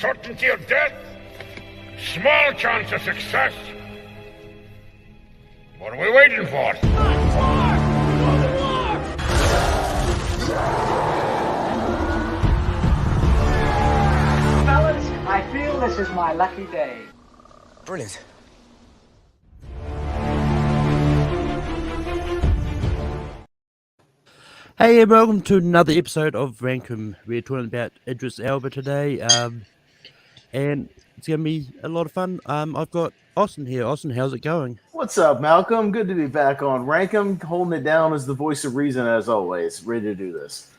certainty of death, small chance of success. What are we waiting for? Fellas, I feel this is my lucky day. Brilliant. Hey, and welcome to another episode of Rankum. We're talking about Idris Elba today, and it's going to be a lot of fun. I've got Austin here. Austin, how's it going? What's up, Malcolm? Good to be back on Rankum, holding it down as the voice of reason as always. Ready to do this.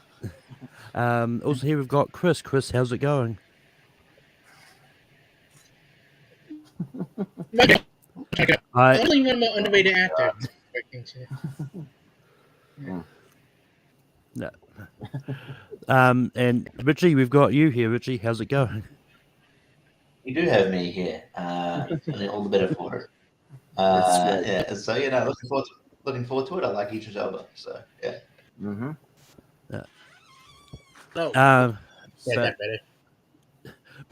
Also here we've got Chris. Chris, how's it going? Hi. Only one more underrated actor. No. And Richie, we've got you here. Richie, how's it going? You do have me here, and all the better for it. Yeah, so looking forward to it. I like Idris Elba, so yeah. Mm-hmm.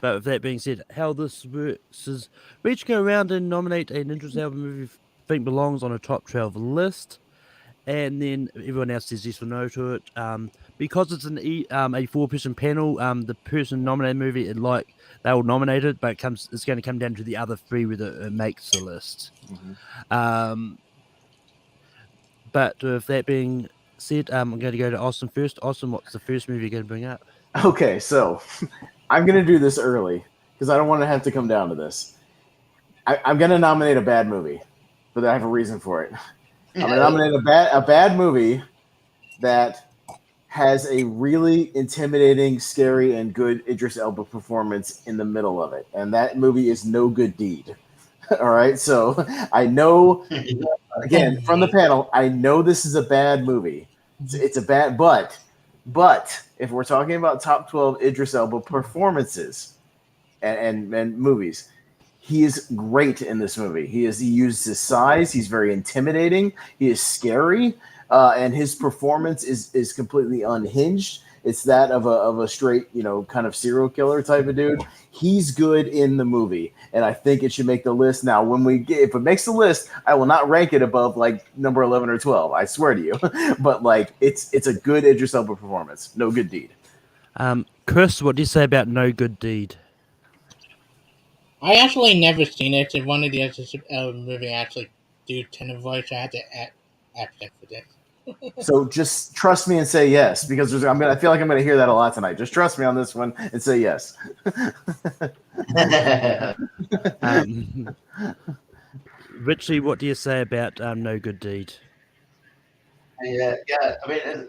But with that being said, how this works is we each go around and nominate an Idris Elba movie we think belongs on a top 12 list, and then everyone else says yes or no to it. Because it's a 4-person panel, the person nominated movie, they will nominate it, but it's going to come down to the other three whether it makes the list. Mm-hmm. But with that being said, I'm going to go to Austin first. Austin, what's the first movie you're going to bring up? Okay, so I'm going to do this early because I don't want to have to come down to this. I'm going to nominate a bad movie, but I have a reason for it. I'm going to nominate a bad movie that has a really intimidating, scary, and good Idris Elba performance in the middle of it. And that movie is No Good Deed. All right, so I know, again, from the panel, I know this is a bad movie. It's a bad, but if we're talking about top 12 Idris Elba performances and movies, he is great in this movie. He uses his size. He's very intimidating. He is scary, and his performance is completely unhinged. It's that of a straight, kind of serial killer type of dude. He's good in the movie, and I think it should make the list. Now, if it makes the list, I will not rank it above like number 11 or 12. I swear to you. But it's a good Idris Elba performance. No Good Deed. Chris, what do you say about No Good Deed? I actually never seen it. It's one of the movie I actually do tenor voice. I had to act for this. So just trust me and say yes, because I feel like I'm going to hear that a lot tonight. Just trust me on this one and say yes. Richie, what do you say about No Good Deed? Yeah. I mean,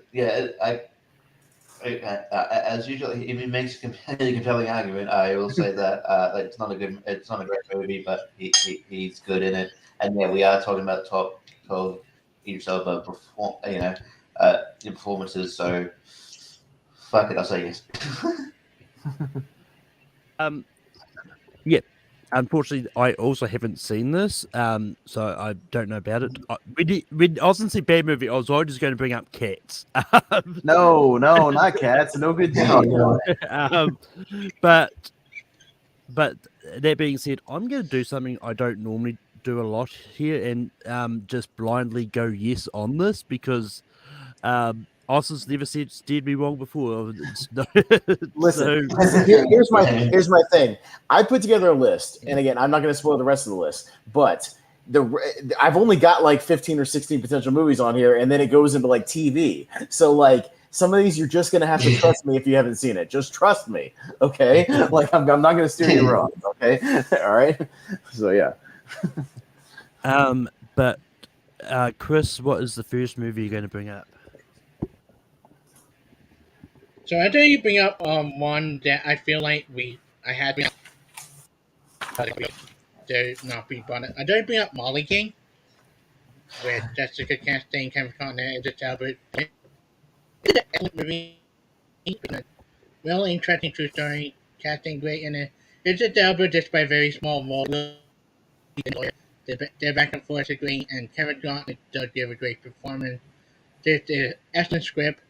as usual, if he makes a compelling argument, I will say that it's not a great movie, but he's good in it. And yeah, we are talking about top 12 Idris Elba performances. So fuck it, I'll say yes. Yeah. Unfortunately, I also haven't seen this, so I don't know about it. When Austin said bad movie, I was already just going to bring up Cats. No, not Cats. No Good Deed. But that being said, I'm going to do something I don't normally do a lot here, and just blindly go yes on this because Austin's never steered me wrong before. Listen, here's my thing. I put together a list, and again, I'm not going to spoil the rest of the list, but I've only got like 15 or 16 potential movies on here, and then it goes into like TV. So like some of these, you're just going to have to trust me if you haven't seen it. Just trust me, okay? Like I'm not going to steer you wrong, okay? All right. So yeah. But Chris, what is the first movie you're going to bring up? So I think you bring up one that I feel like I had to not be brought up. I don't bring up Molly King with Jessica Chastain, Kevin Costner, and Idris Elba. Movie, really interesting true story. Casting great in it. Idris Elba just by a very small role. Their back and forth are great, and Kevin Costner does give a great performance. There's the excellent script.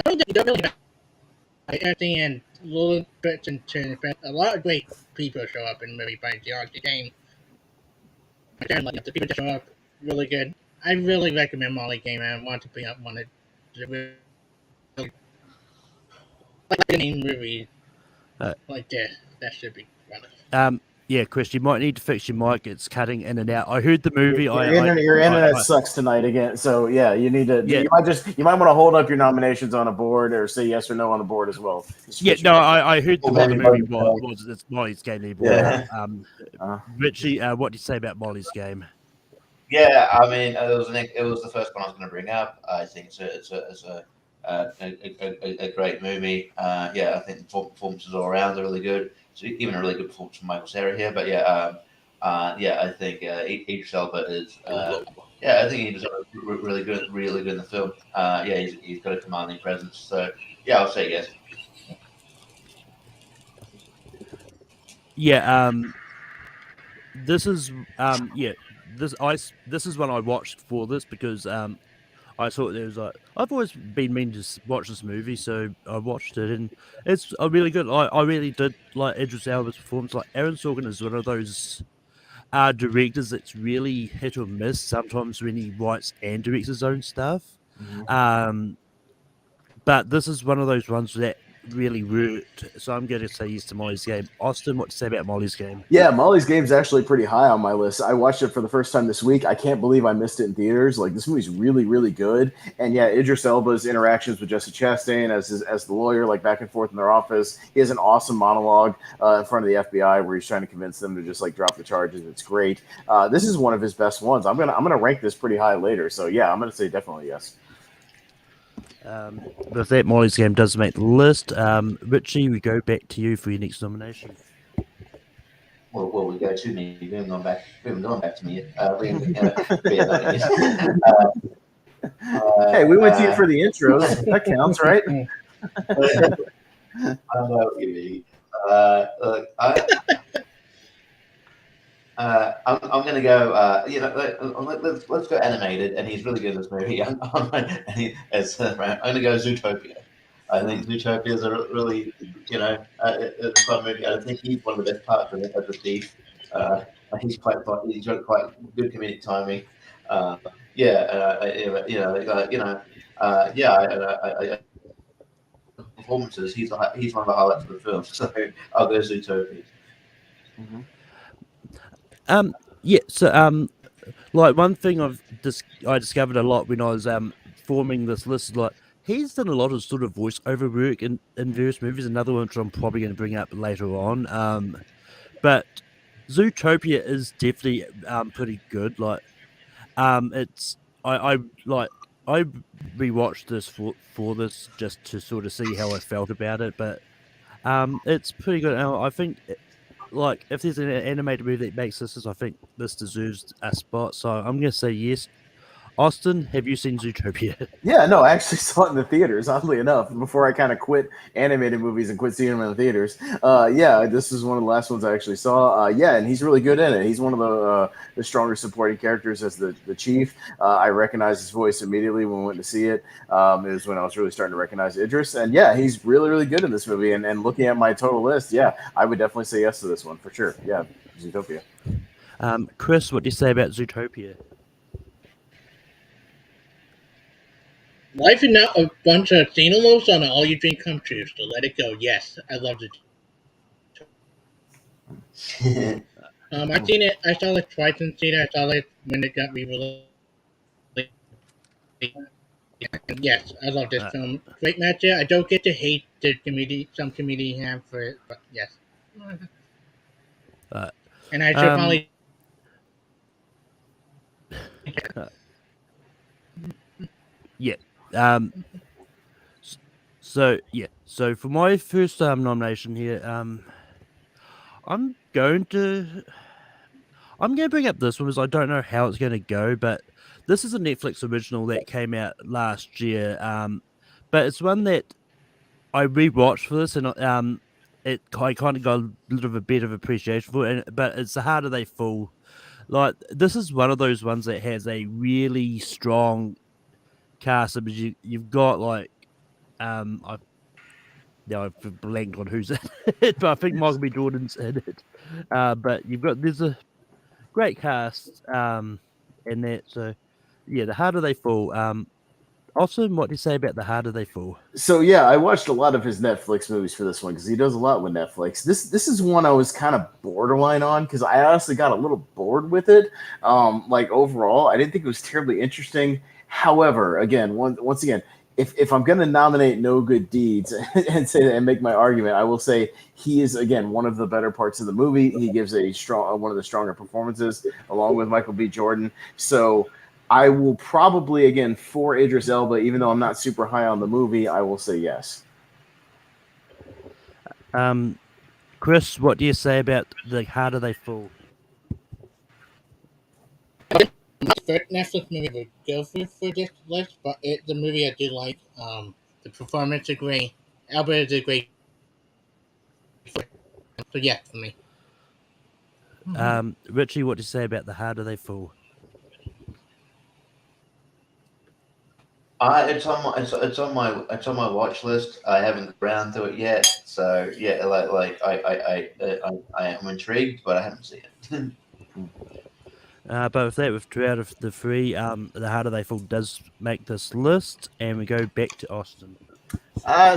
You don't really everything, and little bits and turns, but a lot of great people show up in the movie by the game. Like, the people that show up really good. I really recommend Molly Game. I want to bring up one of the really like the movie like this. That should be fun. Yeah, Chris, you might need to fix your mic. It's cutting in and out. I heard the movie. Your internet sucks tonight again. So yeah, you need to. Yeah. You might want to hold up your nominations on a board or say yes or no on the board as well. Yeah, no, I heard what the movie was. It's Molly's Game. Yeah. Richie, what do you say about Molly's Game? Yeah, I mean, it was the first one I was going to bring up. I think it's a great movie. Yeah, I think the performances all around are really good. So even a really good performance from Michael Cera here. But yeah, I think Idris Elba is. I think he was really good in the film. Yeah, he's got a commanding presence. So yeah, I'll say yes. Yeah. This is This is when I watched for this because I thought there was I've always been meaning to watch this movie, so I watched it and it's really good. I really did like Idris Elba's performance. Like Aaron Sorkin is one of those directors that's really hit or miss sometimes when he writes and directs his own stuff. Mm-hmm. But this is one of those ones that really worked. So I'm going to say yes to Molly's Game. Austin, what to say about Molly's Game? Yeah, Molly's Game is actually pretty high on my list. I watched it for the first time this week. I can't believe I missed it in theaters. Like, this movie's really, really good. And yeah, Idris Elba's interactions with Jessica Chastain as the lawyer, like back and forth in their office. He has an awesome monologue in front of the FBI where he's trying to convince them to just like drop the charges. It's great. This is one of his best ones. I'm gonna rank this pretty high later. So yeah, I'm gonna say definitely yes. With that, Molly's Game does make the list. Richie, we go back to you for your next nomination. Well, we go to me. We haven't gone back to me yet. Hey, we went to you for the intros. That counts, right? I don't know what you mean. I'm going to go. Let's go animated, and he's really good in this movie. I'm going to go Zootopia. I think Zootopia is a really, a fun movie. I think he's one of the best parts of it as a thief. He's got quite good comedic timing. Performances. He's one of the highlights of the film. So I'll go Zootopia. Mm-hmm. Like one thing I discovered a lot when I was forming this list is like he's done a lot of sort of voiceover work in various movies. Another one which I'm probably going to bring up later on. But Zootopia is definitely pretty good. Like it's I rewatched this for this just to sort of see how I felt about it. But it's pretty good. I think. Like, if there's an animated movie that makes this, I think this deserves a spot. So I'm going to say yes. Austin, have you seen Zootopia? Yeah, no, I actually saw it in the theaters, oddly enough, before I kind of quit animated movies and quit seeing them in the theaters. Yeah, this is one of the last ones I actually saw. Yeah, and he's really good in it. He's one of the stronger supporting characters as the chief. I recognized his voice immediately when we went to see it. It was when I was really starting to recognize Idris. And yeah, he's really, really good in this movie. And looking at my total list, yeah, I would definitely say yes to this one, for sure. Yeah, Zootopia. Chris, what do you say about Zootopia? Life is not a bunch of cinemas on an all-you-drink come true, so let it go. Yes, I loved it. I've seen it. I saw it twice in theater. I saw it when it got re-released. Yes, I love this film. Great match here. I don't get to hate the comedy some comedy have for it, but yes. And I should probably. Yeah. So for my first nomination here, I'm going to bring up this one because I don't know how it's going to go, but this is a Netflix original that came out last year. But it's one that I rewatched for this, and I kind of got a little bit of appreciation for it. But it's The Harder They Fall. Like, this is one of those ones that has a really strong cast. But you've got like Now I've blanked on who's in it, but I think Michael B. Jordan's in it. But there's a great cast in that. So yeah, The Harder They Fall. Austin, what do you say about The Harder They Fall? So yeah, I watched a lot of his Netflix movies for this one because he does a lot with Netflix. This is one I was kind of borderline on because I honestly got a little bored with it. Like overall, I didn't think it was terribly interesting. However, again, once again, if I'm going to nominate No Good Deeds and say that and make my argument, I will say he is again one of the better parts of the movie. He gives a strong one of the stronger performances along with Michael B. Jordan. So I will probably again for Idris Elba, even though I'm not super high on the movie, I will say yes. Chris, what do you say about The Harder They Fall? Netflix movie would go for this list, but the movie I do like. The performance is great. Elba is a great. So yeah, for me. Richie, what do you say about The Harder They Fall? It's on my watch list. I haven't got around to it yet. So yeah, I am intrigued, but I haven't seen it. But with that, with 2 out of the 3, The Harder They Fall does make this list, and we go back to Austin.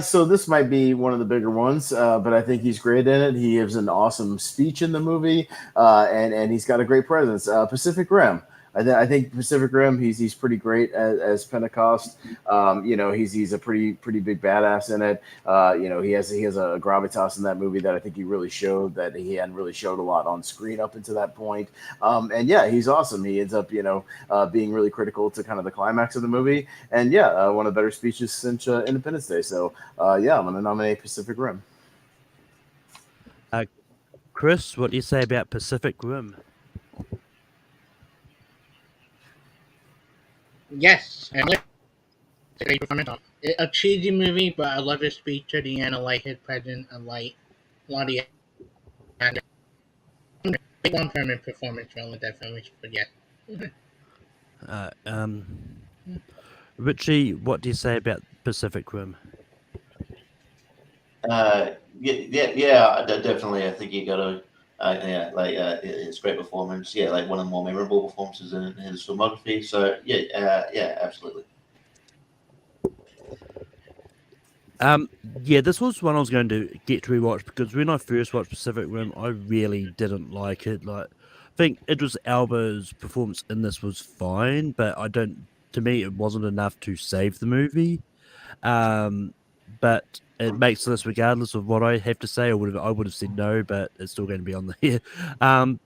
So this might be one of the bigger ones, but I think he's great in it. He gives an awesome speech in the movie, and he's got a great presence. Pacific Rim. I think Pacific Rim. He's pretty great as Pentecost. He's a pretty big badass in it. He has a gravitas in that movie that I think he really showed that he hadn't really showed a lot on screen up until that point. And yeah, he's awesome. He ends up being really critical to kind of the climax of the movie. And yeah, one of the better speeches since Independence Day. So yeah, I'm going to nominate Pacific Rim. Chris, what do you say about Pacific Rim? Yes, I like it's a great performance. A cheesy movie, but I love his speech at the end. I like his presence. I like a lot of the actors. Long-term performance relevant that film, but yeah. Richie, what do you say about Pacific Rim? Definitely. I think you got to, it's great performance. Yeah, like one of the more memorable performances in his filmography. So yeah, absolutely. Yeah, this was one I was going to get to rewatch because when I first watched Pacific Rim, I really didn't like it. Like, I think Idris Elba's performance in this was fine, but to me, it wasn't enough to save the movie. But it makes this regardless of what I have to say. I would have said no, but it's still going to be on there.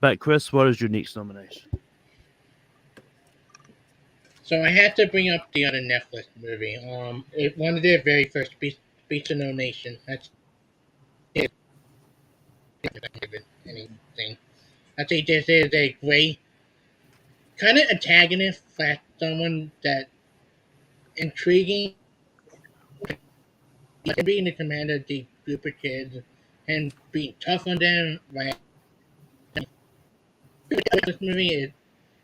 But Chris, what is your next nomination? So I had to bring up the other Netflix movie. One of their very first Beast of No Nation. That's it. Anything. I think this is a great kind of antagonist for someone that intriguing. Like being the commander of the group of kids and being tough on them. Right. This movie is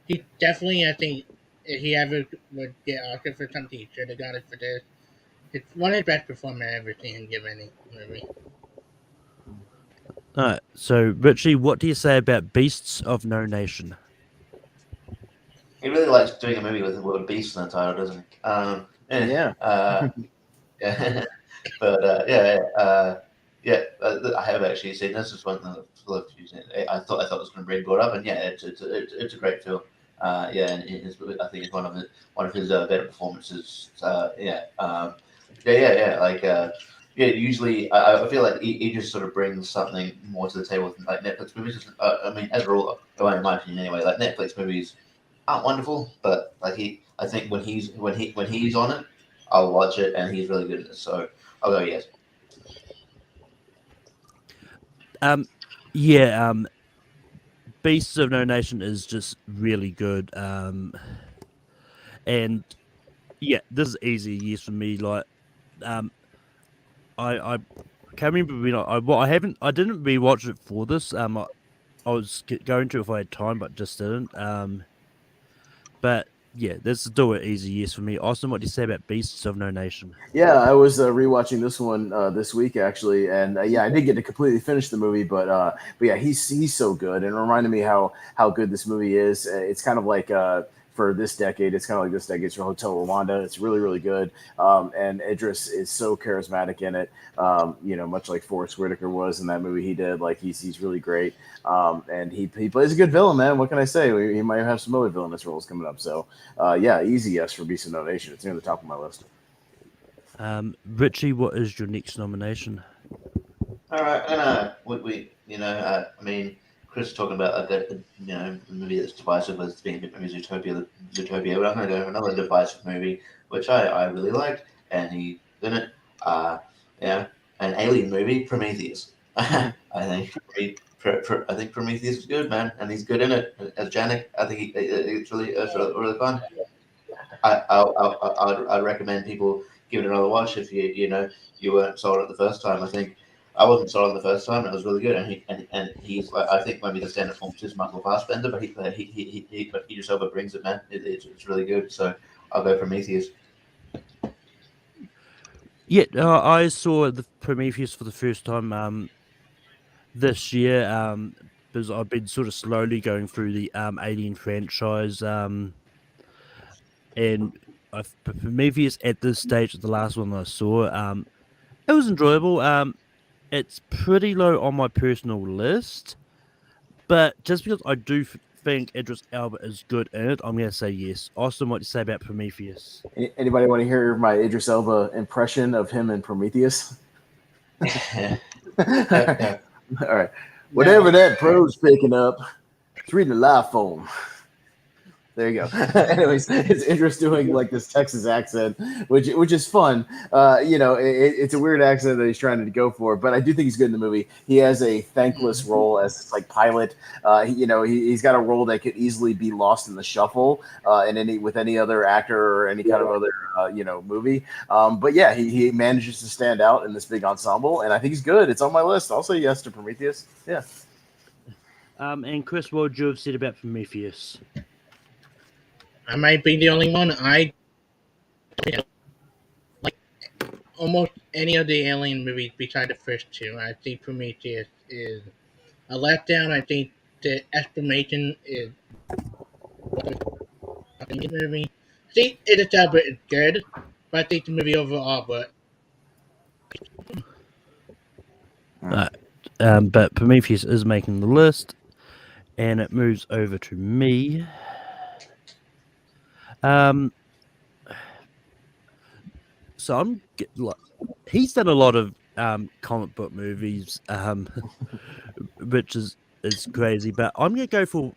he definitely I think if he ever would get Oscar for something he should have got it for this. It's one of the best performances I've ever seen him give any movie. Alright, so Richie, what do you say about Beasts of No Nation? He really likes doing a movie with the word beast in the title, doesn't he? Yeah. Yeah. But I have actually seen this. It's one that I thought it was going to bring brought up, and yeah, it's a great film. And I think it's one of his better performances. Usually, I feel like he just sort of brings something more to the table than like Netflix movies. I mean, overall, in my opinion, anyway, like Netflix movies aren't wonderful, but I think when he's on it, I'll watch it, and he's really good at it. So I'll go yes. Beasts of No Nation is just really good. And yeah, this is easy yes for me. Like, I can't remember when I didn't rewatch it for this. I was going to if I had time, but just didn't. But yeah, this is still an easy yes for me. Austin, what do you say about Beasts of No Nation? Yeah, I was rewatching this one this week actually, and yeah, I didn't get to completely finish the movie, but yeah, he's so good, and it reminded me how good this movie is. It's kind of like for this decade, it's kind of like this decade's for Hotel Rwanda. It's really really good, and Idris is so charismatic in it. Much like Forrest Whitaker was in that movie he did. Like he's really great, and he plays a good villain, man. What can I say? He might have some other villainous roles coming up. So yeah, easy yes for Beast of No Nation. It's near the top of my list. Richie, what is your next nomination? All right, and I mean, Chris talking about a movie that's divisive as being maybe Zootopia, but I'm going to go for another divisive movie which I really liked, and he's in it. An alien movie, Prometheus. I think Prometheus is good, man, and he's good in it as Janek. I think it's really fun. I'd recommend people give it another watch if you weren't sold it the first time. I think I wasn't sold on the first time. It was really good, and he's like, I think maybe the standard form is Michael Fassbender, but he just over brings it, man. It's really good. So I'll go Prometheus. Yeah, I saw the Prometheus for the first time this year because I've been sort of slowly going through the Alien franchise and Prometheus at this stage, the last one I saw, it was enjoyable. It's pretty low on my personal list, but just because I do think Idris Elba is good in it, I'm going to say yes. Austin, what do you say about Prometheus? Anybody want to hear my Idris Elba impression of him in Prometheus? Yeah. All right. Whatever that pro's picking up, it's reading a live phone. There you go. Anyways, it's Idris doing like this Texas accent, which is fun. It's a weird accent that he's trying to go for, but I do think he's good in the movie. He has a thankless role as this like pilot. He's got a role that could easily be lost in the shuffle with any other actor or any kind of other movie. But yeah, he manages to stand out in this big ensemble, and I think he's good. It's on my list. I'll say yes to Prometheus. Yeah. And Chris, what would you have said about Prometheus? I might be the only one. I like almost any of the Alien movies besides the first two. I think Prometheus is a letdown. I think the explanation is a good movie. I think Idris Elba is good, but I think the movie overall, but Prometheus is making the list, and it moves over to me. So he's done a lot of comic book movies, which is crazy. But I'm gonna go for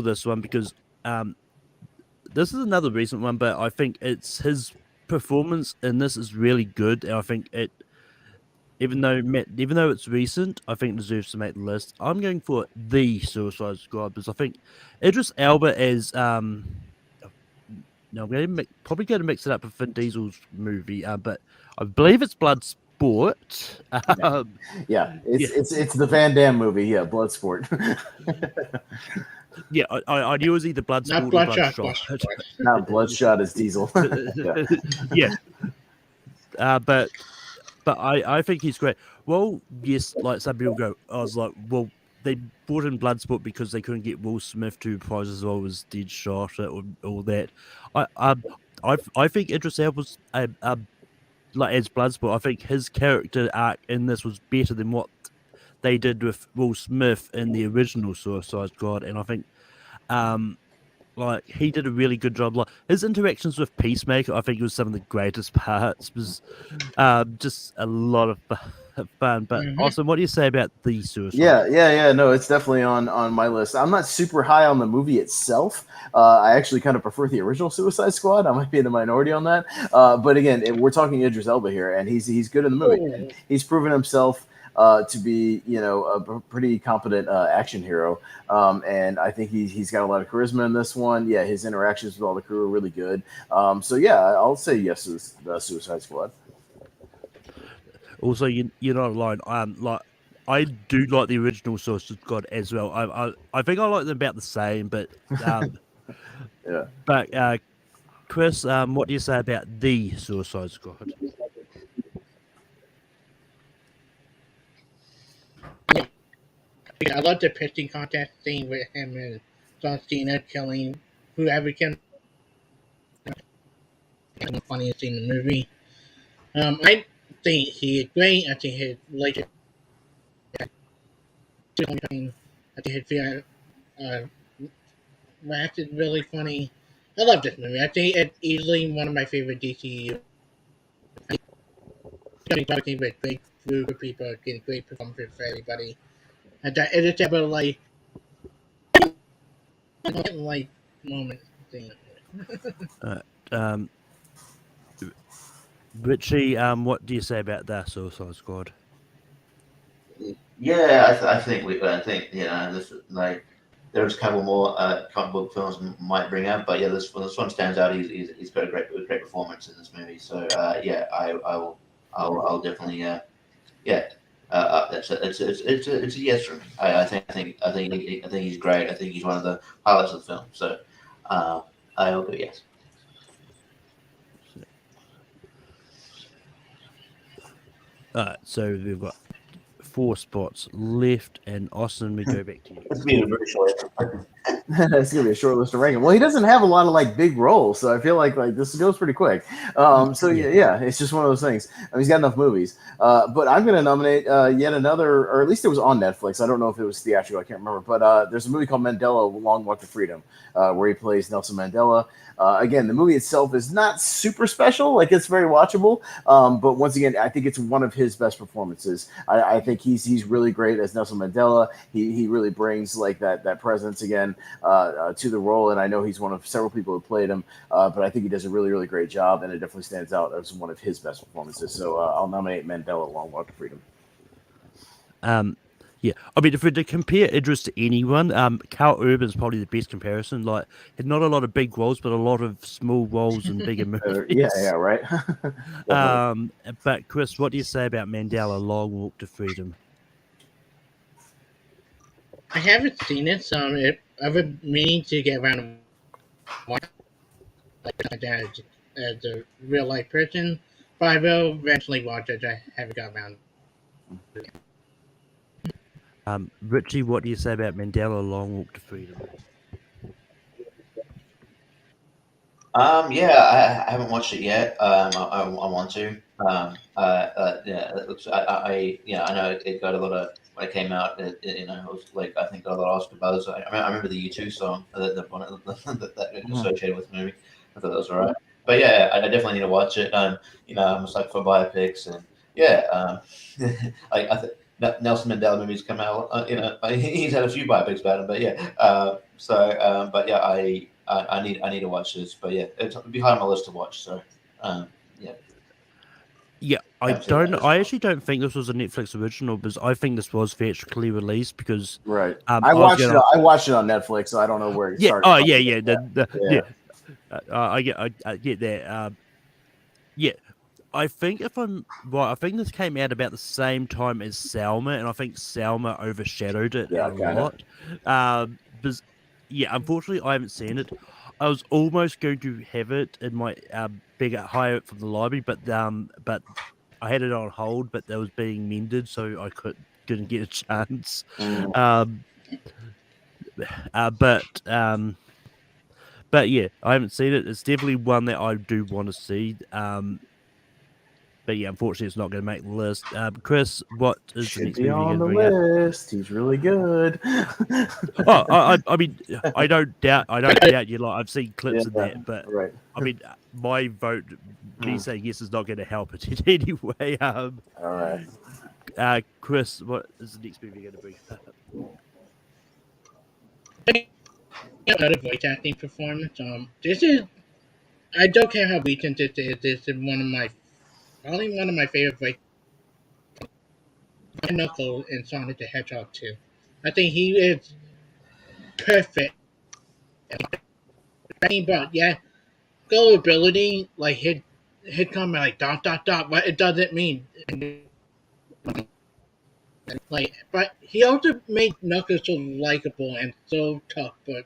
this one because this is another recent one, but I think it's his performance in this is really good, and I think it. Even though it's recent, I think it deserves to make the list. I'm going for the Suicide Squad because I think Idris Elba is I'm probably going to mix it up with Vin Diesel's movie, but I believe it's Bloodsport. It's the Van Damme movie. Yeah, Bloodsport. Yeah, I knew it was either Bloodsport or Bloodshot. Not Bloodshot is Diesel. Yeah. But I think he's great. Well, yes, like some people go, I was like, well, they brought in Bloodsport because they couldn't get Will Smith to reprise as well as Deadshot or all that. I think Idris Elba was like as Bloodsport. I think his character arc in this was better than what they did with Will Smith in the original Suicide Squad, and I think like he did a really good job. Like his interactions with Peacemaker, I think was some of the greatest parts. Was just a lot of fun. But Austin, what do you say about the Suicide? Yeah. No, it's definitely on my list. I'm not super high on the movie itself. I actually kind of prefer the original Suicide Squad. I might be in the minority on that. But again, we're talking Idris Elba here, and he's good in the movie. He's proven himself to be, a pretty competent action hero. And I think he's got a lot of charisma in this one. Yeah, his interactions with all the crew are really good. So yeah, I'll say yes to the Suicide Squad. Also, you're not alone. I do like the original Suicide Squad as well. I think I like them about the same, but Yeah. but Chris, what do you say about the Suicide Squad? Yeah, I love the pitching contest scene with him and John Cena killing whoever can. The funniest scene in the movie. I think he is great. I think his relationship. I think his fear. Max is really funny. I love this movie. I think it's easily one of my favorite DCU. Talking with great group of people, getting great performances for everybody. And that it is ever like moment thing. Um, Richie, what do you say about that Suicide Squad? Yeah, I think this like there's a couple more comic book films might bring up, but yeah, this one stands out. He's got a great performance in this movie. So yeah, I'll definitely it's a yes for me. I think he's great. I think he's one of the highlights of the film. So I'll go yes. So we've got 4 spots left, and Austin, we go back to you. It's being a very short. It's gonna be a short list of ranking. Well, he doesn't have a lot of like big roles, so I feel like this goes pretty quick. So yeah, it's just one of those things. I mean, he's got enough movies. But I'm gonna nominate yet another, or at least it was on Netflix. I don't know if it was theatrical. I can't remember. But there's a movie called Mandela: Long Walk to Freedom, where he plays Nelson Mandela. Again, the movie itself is not super special. Like, it's very watchable. But once again, I think it's one of his best performances. I think he's really great as Nelson Mandela. He really brings like that presence again to the role. And I know he's one of several people who played him. But I think he does a really, really great job. And it definitely stands out as one of his best performances. So I'll nominate Mandela: Long Walk to Freedom. Yeah, I mean, if we're to compare Idris to anyone, Carl Urban's probably the best comparison. Like, had not a lot of big roles, but a lot of small roles in bigger movies. Yeah, right. But Chris, what do you say about Mandela: Long Walk to Freedom? I haven't seen it, so I've been meaning to get around to watch like that as a real life person. But I will eventually watch it. I haven't got around. Richie, what do you say about Mandela: Long Walk to Freedom? Yeah, I haven't watched it yet. I want to. Yeah, it looks. I know it got a lot of when it came out. It was like I think got a lot of Oscar buzz. I remember the U2 song that associated with the movie. I thought that was alright. But yeah, I definitely need to watch it. I'm a sucker for biopics, and yeah, I think. Nelson Mandela movies come out. He's had a few biopics about him, but yeah. But yeah, I need to watch this. But yeah, it's behind my list to watch. So, yeah. Yeah, I actually don't think this was a Netflix original, because I think this was theatrically released. Because right, I watched it on Netflix, so I don't know where it started. Oh yeah. I get that. Yeah. I think if I'm right, I think this came out about the same time as Selma, and I think Selma overshadowed it a lot. Because, yeah, unfortunately, I haven't seen it. I was almost going to have it in my hire it from the library, but I had it on hold, but that was being mended, so I didn't get a chance. But yeah, I haven't seen it. It's definitely one that I do want to see. But yeah, unfortunately, it's not going to make the list. Chris, what is the next movie on the bring list? Up? He's really good. I mean, I don't doubt you. Like, I've seen clips of that, but right. I mean, my vote, me saying yes, is not going to help it in any way. All right. Chris, what is the next movie going to bring up? Another voice acting performance. This is. I don't care how recent this is. This is only one of my favorite voice. Knuckles in Sonic the Hedgehog 2. I think he is perfect. But yeah, gullibility, like hit comment like ... what it doesn't mean. Like, but he also made Knuckles so likable and so tough, but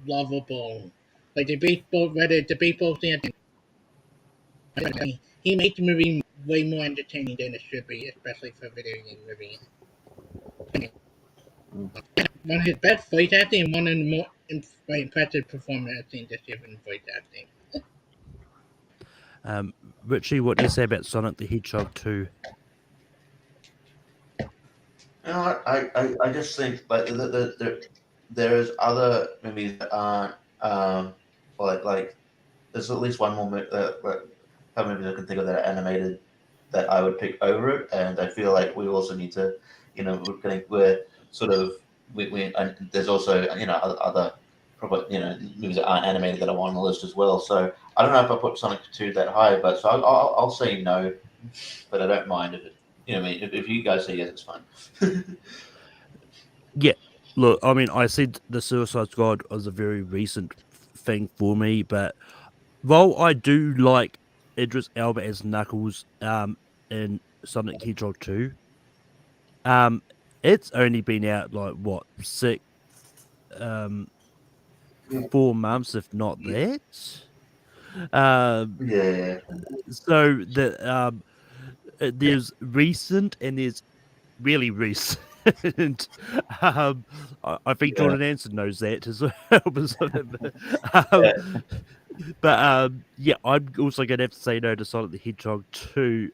lovable. Like the baseball stand, he made the movie way more entertaining than it should be, especially for a video game movie. One of his best voice acting and one of the more impressive performances I've seen this year in voice acting. Richie, what do you say about Sonic the Hedgehog 2? You know what? I just think like there's other movies that aren't like there's at least one more like couple movies I can think of that are animated that I would pick over it, and I feel like we also need to, we're sort of we and there's also other probably movies that aren't animated that are on the list as well. So I don't know if I put Sonic 2 that high, but so I'll say no, but I don't mind if it. I mean, if you guys say yes, it's fine. Yeah, look, I mean, I said the Suicide Squad was a very recent thing for me, but while I do like Idris Elba as Knuckles in Sonic the Hedgehog 2, it's only been out like what 4 months, if not that. Yeah. So there's recent and there's really recent. I think Jordan Anson knows that as well. Yeah, I'm also going to have to say no to Sonic the Hedgehog 2.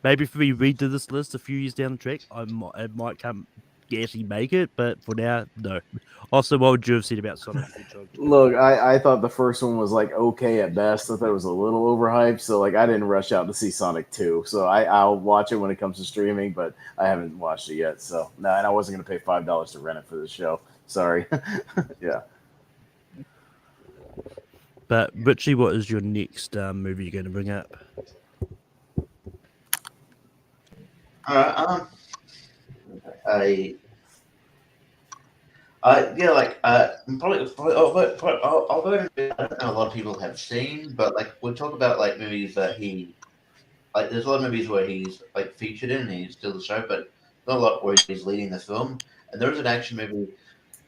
Maybe if we redo this list a few years down the track, it might come actually make it, but for now, no. Also, what would you have said about Sonic the Hedgehog 2? Look, I thought the first one was like okay at best. I thought it was a little overhyped, so like I didn't rush out to see Sonic 2. So I'll watch it when it comes to streaming, but I haven't watched it yet. So no, and I wasn't gonna pay $5 to rent it for this show. Sorry. Yeah. But Richie, what is your next movie you're going to bring up? Although I don't know a lot of people have seen, but like we'll talk about like movies that he like. There's a lot of movies where he's like featured in, and he's still the show, but not a lot where he's leading the film. And there was an action movie.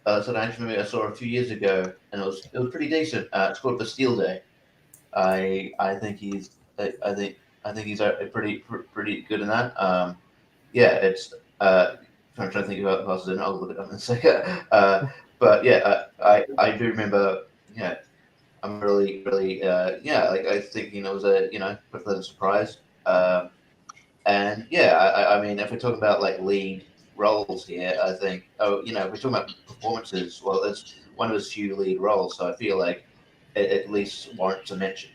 It's an action movie I saw a few years ago, and it was pretty decent. It's called Bastille Day. I think he's I think he's pretty good in that. Yeah, it's I'm trying to think about what else is in it. I'll look it up in a second. But yeah, I do remember. Yeah, I'm really yeah. Like I think it was a quick pleasant surprise. And yeah, I mean, if we're talking about like lead roles here, I think if we're talking about performances, well, it's one of his few lead roles, so I feel like it at least warrants a mention.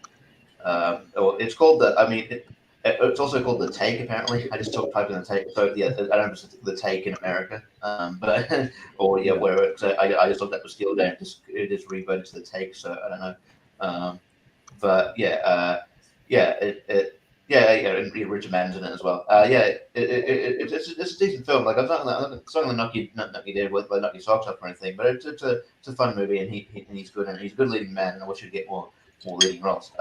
It's called the. I mean, it's also called The Take. Apparently, I just typed in The Take. So yeah, I don't know if it's The Take in America, but or yeah, where it's. I just thought that was Steel Day. It just reverted to The Take. So I don't know. But yeah, yeah, yeah, and Richard Madden's in it as well. Yeah, it's a decent film. Like I'm not gonna knock you dead with knock your socks off or anything, but it's a fun movie, and he's good, and he's a good leading man, and I wish he'd get more leading roles.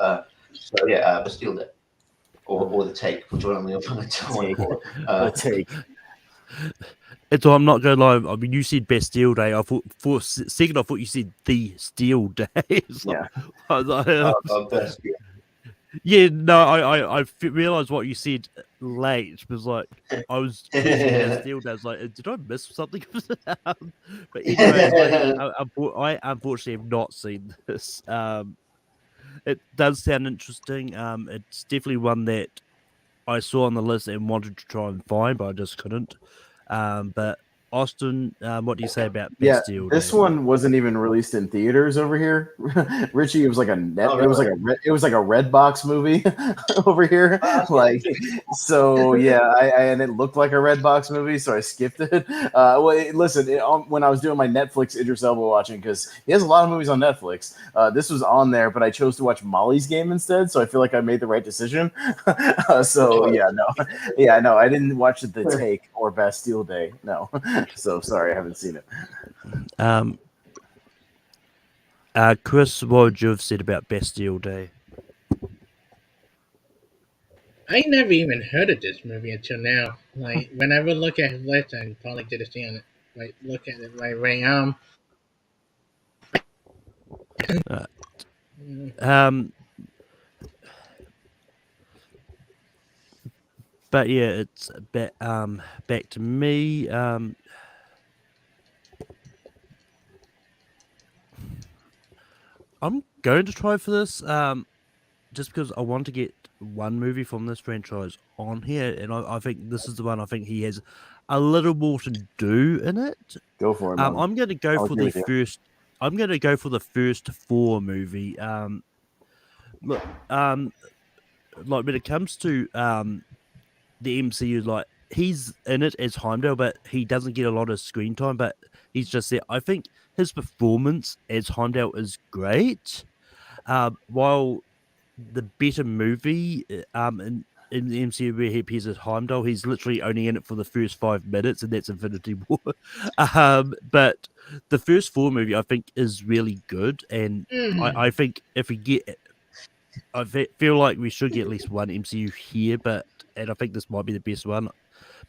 So yeah, Bastille Day. Or The Take, which one only want to call it. The Take. And so I'm not going to lie. I mean, you said Bastille Day. I thought for a second, I thought you said The Steel Day. Yeah. Best. Yeah, no, I realized what you said late. It was like I was Bastille Day. I was like, did I miss something? But anyway, I unfortunately have not seen this. It does sound interesting. It's definitely one that I saw on the list and wanted to try and find, but I just couldn't. But Austin, what do you say about Bastille Day? This one wasn't even released in theaters over here. Richie, it was like a net. Oh, really? It was like a Redbox movie over here. Like, so yeah, and it looked like a Redbox movie, so I skipped it. Listen, when I was doing my Netflix Idris Elba watching, because he has a lot of movies on Netflix, this was on there, but I chose to watch Molly's Game instead, so I feel like I made the right decision. So yeah, no, I didn't watch The Take or Bastille Day. No. So sorry, I haven't seen it. Chris, what would you have said about Bastille Day? I never even heard of this movie until now. Like, when I would look at his list, I probably did a thing on it. Like, look at it right. Uh, Mm, um, but yeah, it's back to me. I'm going to try for this. Just because I want to get one movie from this franchise on here, and I think this is the one I think he has a little more to do in it. Go for it, man. I'm going to go I'll for agree the with you. first. I'm going to go for the first Thor movie. Look, like when it comes to the MCU, like he's in it as Heimdall, but he doesn't get a lot of screen time. But he's just there. I think his performance as Heimdall is great. While the better movie, in the MCU where he appears as Heimdall, he's literally only in it for the first 5 minutes, and that's Infinity War. But the first Thor movie, I think, is really good, and I think if we get, feel like we should get at least one MCU here, and I think this might be the best one.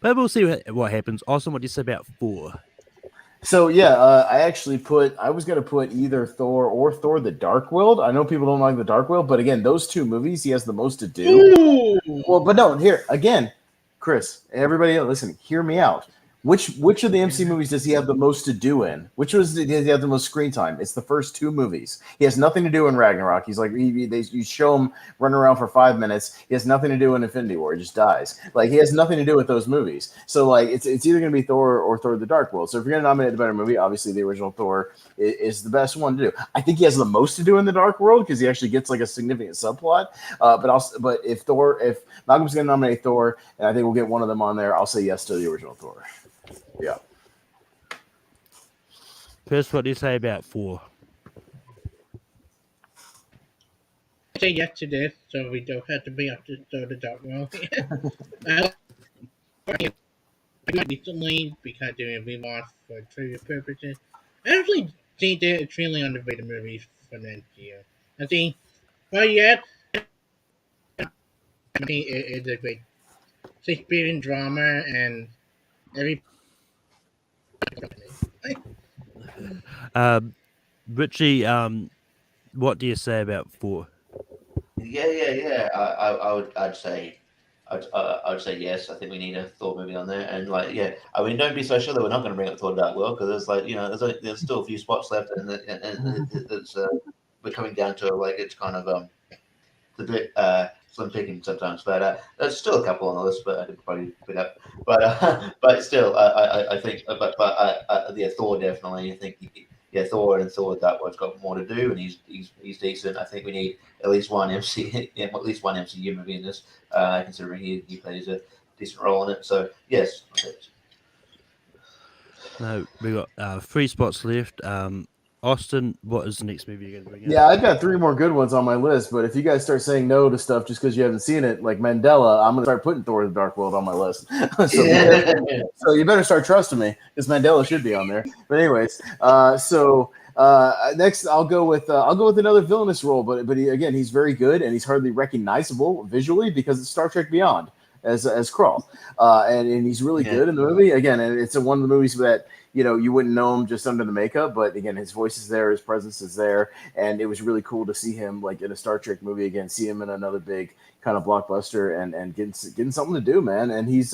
But we'll see what happens. Austin, what do you say about Thor? So yeah, I was gonna put either Thor or Thor: The Dark World. I know people don't like The Dark World, but again, those two movies he has the most to do. Ooh. Well, but no, here again, Chris, everybody else, listen, hear me out. Which of the MC movies does he have the most to do in? Which does he have the most screen time? It's the first two movies. He has nothing to do in Ragnarok. He's like you show him running around for 5 minutes. He has nothing to do in Infinity War. He just dies. Like he has nothing to do with those movies. So like it's either going to be Thor or Thor: The Dark World. So if you're going to nominate the better movie, obviously the original Thor is the best one to do. I think he has the most to do in The Dark World because he actually gets like a significant subplot. But if Malcolm's going to nominate Thor, and I think we'll get one of them on there, I'll say yes to the original Thor. Yeah. First, what do you say about Thor? I say yes to this, so we don't have to be up to the Dark World. I like it recently because doing a rewatch for trivia purposes. I actually think they're extremely underrated movies for next year. I think, well, yes, I think it's a great Shakespearean drama and every. Richie, what do you say about Thor? Yeah. I'd say yes. I think we need a Thor movie on there, and like, yeah, I mean, don't be so sure that we're not going to bring up Thor: Dark World because there's like, there's still a few spots left, and it's we're coming down to like it's kind of it's a bit slim picking sometimes, but there's still a couple on the list, but I could probably pick up. But still, I think, yeah, Thor definitely. I think, yeah, Thor and Thor that one's got more to do, and he's decent. I think we need at least one at least one MCU movie in this, considering he plays a decent role in it. So yes. No, we got 3 spots left. Austin, what is the next movie you're going to bring up? Yeah, I've got 3 more good ones on my list, but if you guys start saying no to stuff just because you haven't seen it, like Mandela, I'm going to start putting Thor: The Dark World on my list. So you better start trusting me because Mandela should be on there. But anyways, next I'll go with another villainous role, but again, he's very good and he's hardly recognizable visually because it's Star Trek Beyond as Skrull, and he's really good in the movie. Again, and it's one of the movies that you wouldn't know him just under the makeup, but again, his voice is there, his presence is there, and it was really cool to see him like in a Star Trek movie again, see him in another big kind of blockbuster, and getting something to do, man. And he's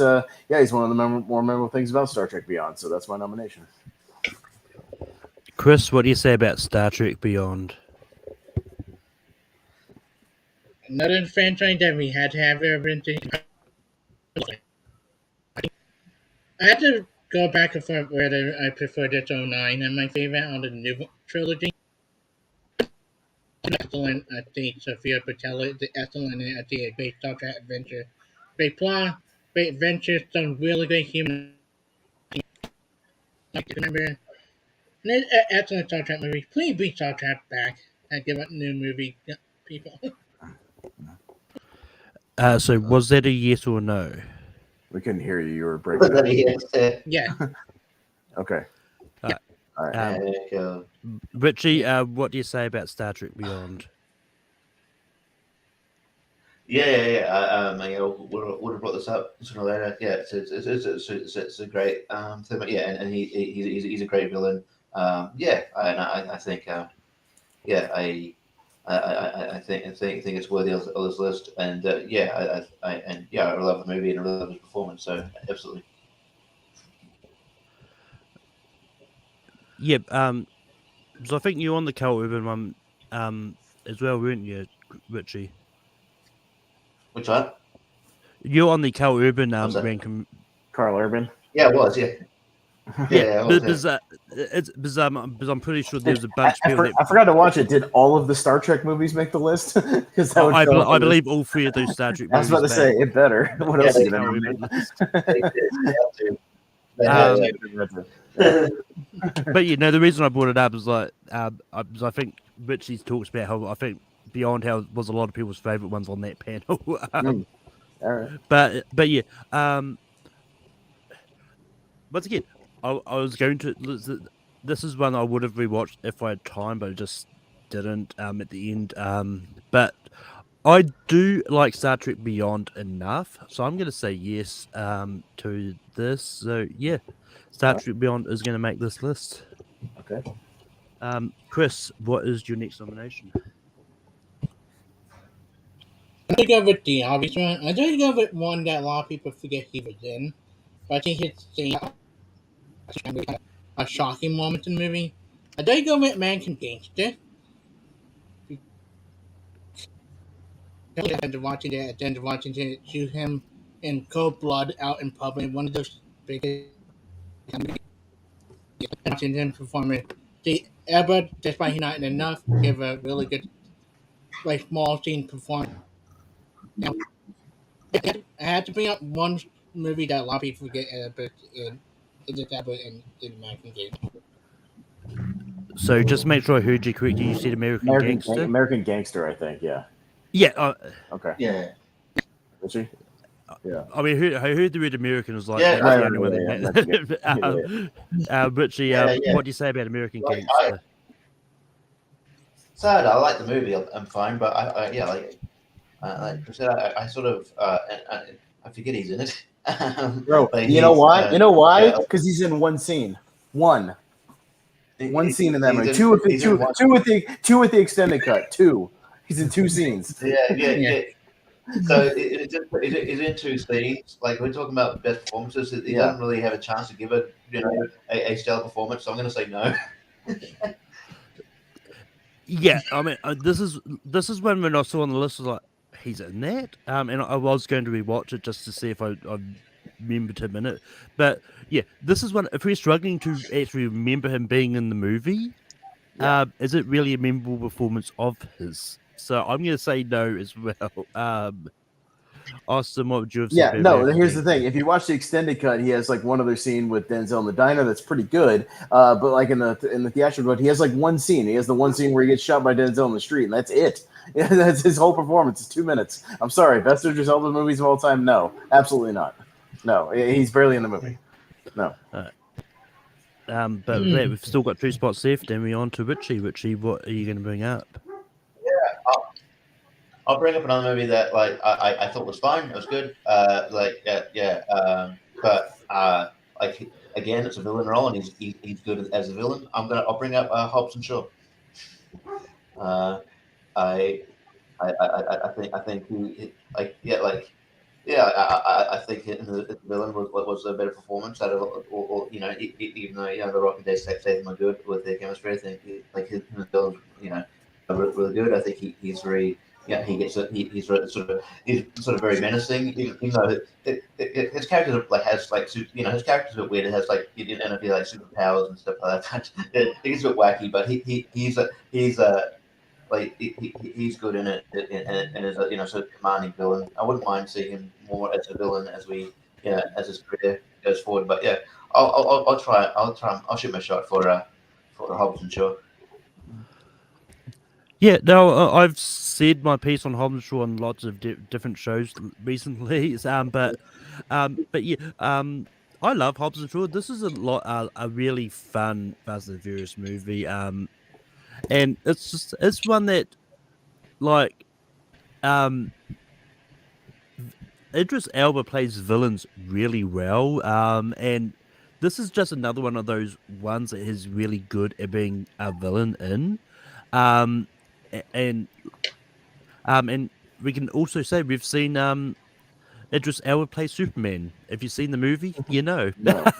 he's one of the more memorable things about Star Trek Beyond. So that's my nomination. Chris, what do you say about Star Trek Beyond? Another franchise that we had to have ever into. I had to go back and forth whether I prefer this 09 and my favorite out of the new trilogy. Excellent, I think Sophia Patella is excellent, and I think a great Star Trek adventure. Great plot, great adventure, some really great human. Like to remember, and it's an excellent Star Trek movie. Please bring Star Trek back and give us new movie people. So was that a yes or no? We couldn't hear you. You were breaking up. Yeah. Okay. Yeah. All right. Richie, what do you say about Star Trek Beyond? I would have brought this up sooner or later. Yeah, it's a great thing. But yeah, and he's a great villain. I think yeah, I think it's worthy of this list. And I love the movie and I love his performance. So absolutely. Yeah. So I think you're on the Carl Urban one, as well, weren't you, Richie? Which one? You're on the Carl Urban What's that? ranking. Carl Urban. Yeah, it was. Yeah. Yeah, it was, because I'm pretty sure there was a bunch of people that I forgot to watch it. Did all of the Star Trek movies make the list? Because that would show up I on the- believe all three of those Star Trek I was movies. about to say it better. What else they is Carl it? Urban list. But you know, the reason I brought it up is like, I think Richie talks about how I think Beyond how was a lot of people's favorite ones on that panel. All right. But yeah, once again, I was going to. This is one I would have rewatched if I had time, but I just didn't at the end. But I do like Star Trek Beyond enough, so I'm going to say yes to this. So yeah, Star Trek Beyond is going to make this list. Okay. Chris, what is your next nomination? I'm gonna go with the obvious one. I'm gonna go with one that a lot of people forget he was in, but I think it's a shocking moment in the movie. I'm gonna go with American Gangster. After watching it, shoot him in cold blood out in public, one of those biggest. Watching him perform it. The Elba, despite he not enough, gave a really good, like small scene performance. Now, I had to bring up one movie that a lot of people forget but in American Game. So just to make sure I heard you correctly, you said American Gangster. American Gangster, I think. Yeah. Yeah. Okay. Yeah. Richie? Yeah. I mean, I heard the word American was like Yeah, that's right, the only one right, that had. Richie, Yeah. what do you say about American Like, Gangster? Sad. I like the movie. I'm fine, but like I said, I sort of I forget he's in it. Bro, Like, you know he's, why? You know why? yeah. Because he's in one scene. One scene in that movie. He's Two with in one- the extended cut. Two. He's in two scenes. Yeah. So it's in two scenes. Like we're talking about best performances. He doesn't really have a chance to give it, a stellar performance. So I'm going to say no. Yeah, I mean, this is when I saw on the list was like he's in that, and I was going to rewatch it just to see if I remembered him in it. But yeah, this is one. If we're struggling to actually remember him being in the movie, is it really a memorable performance of his? So I'm going to say no as well. Austin, what would you have said? Yeah, no, here's the thing. If you watch the extended cut, he has like one other scene with Denzel in the diner that's pretty good. But like in the theatrical cut, he has like one scene. He has the one scene where he gets shot by Denzel in the street, and that's it. Yeah, that's his whole performance. It's 2 minutes. I'm sorry. Best Idris Elba movies of all time? No, absolutely not. No, he's barely in the movie. No. But we've still got 2 spots left, and we're on to Richie. Richie, what are you going to bring up? I'll bring up another movie that like I thought was fine. It was good. But like again, it's a villain role, and he's good as a villain. I'll bring up Hobbs and Shaw. I think I think the villain was a better performance out of even though The Rock and Dave Statham are good with their chemistry. I think his villain are really good. I think he's very. Yeah, he's sort of very menacing, even though his character like has like his character's a bit weird. It has like he like superpowers and stuff like that. He's a bit wacky, but he's good in it and is a sort of commanding villain. I wouldn't mind seeing him more as a villain as his career goes forward. But yeah, I'll try. I'll shoot my shot for Hobbs and Shaw. Yeah, no, I've said my piece on Hobbs and Shaw on lots of different shows recently. But yeah, I love Hobbs and Shaw. This is a really fun Fast and Furious movie. And it's one that, like, Idris Elba plays villains really well, and this is just another one of those ones that is really good at being a villain in. Um, and and we can also say we've seen Idris Elba play Superman. If you've seen the movie, you know. No. Yeah.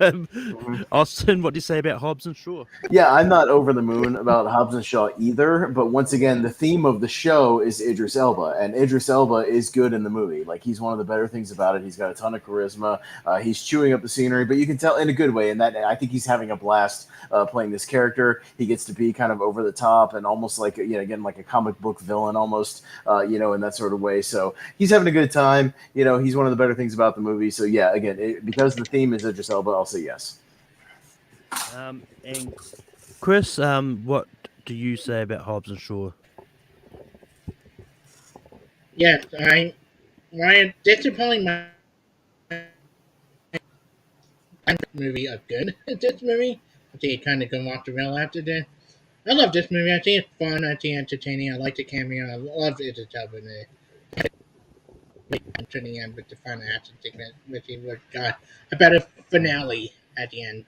Mhm. Austin, what do you say about Hobbs and Shaw? Yeah, I'm not over the moon about Hobbs and Shaw either. But once again, the theme of the show is Idris Elba, and Idris Elba is good in the movie. Like, he's one of the better things about it. He's got a ton of charisma. He's chewing up the scenery, but you can tell in a good way. And that I think he's having a blast playing this character. He gets to be kind of over the top and almost like again like a comic book villain almost, in that sort of way. So he's having a good time. He's one of the better things about the movie. So yeah, again, because the theme is Idris Elba, I'll say yes. And Chris, what do you say about Hobbs and Shaw? Yes, Ryan, this is probably my movie of good. This movie, I think it kind of goes off the rail after this. I love this movie. I think it's fun. I think it's entertaining. I like the cameo. I love Idris Elba in it. To the end with the final action segment, which he got a better finale at the end.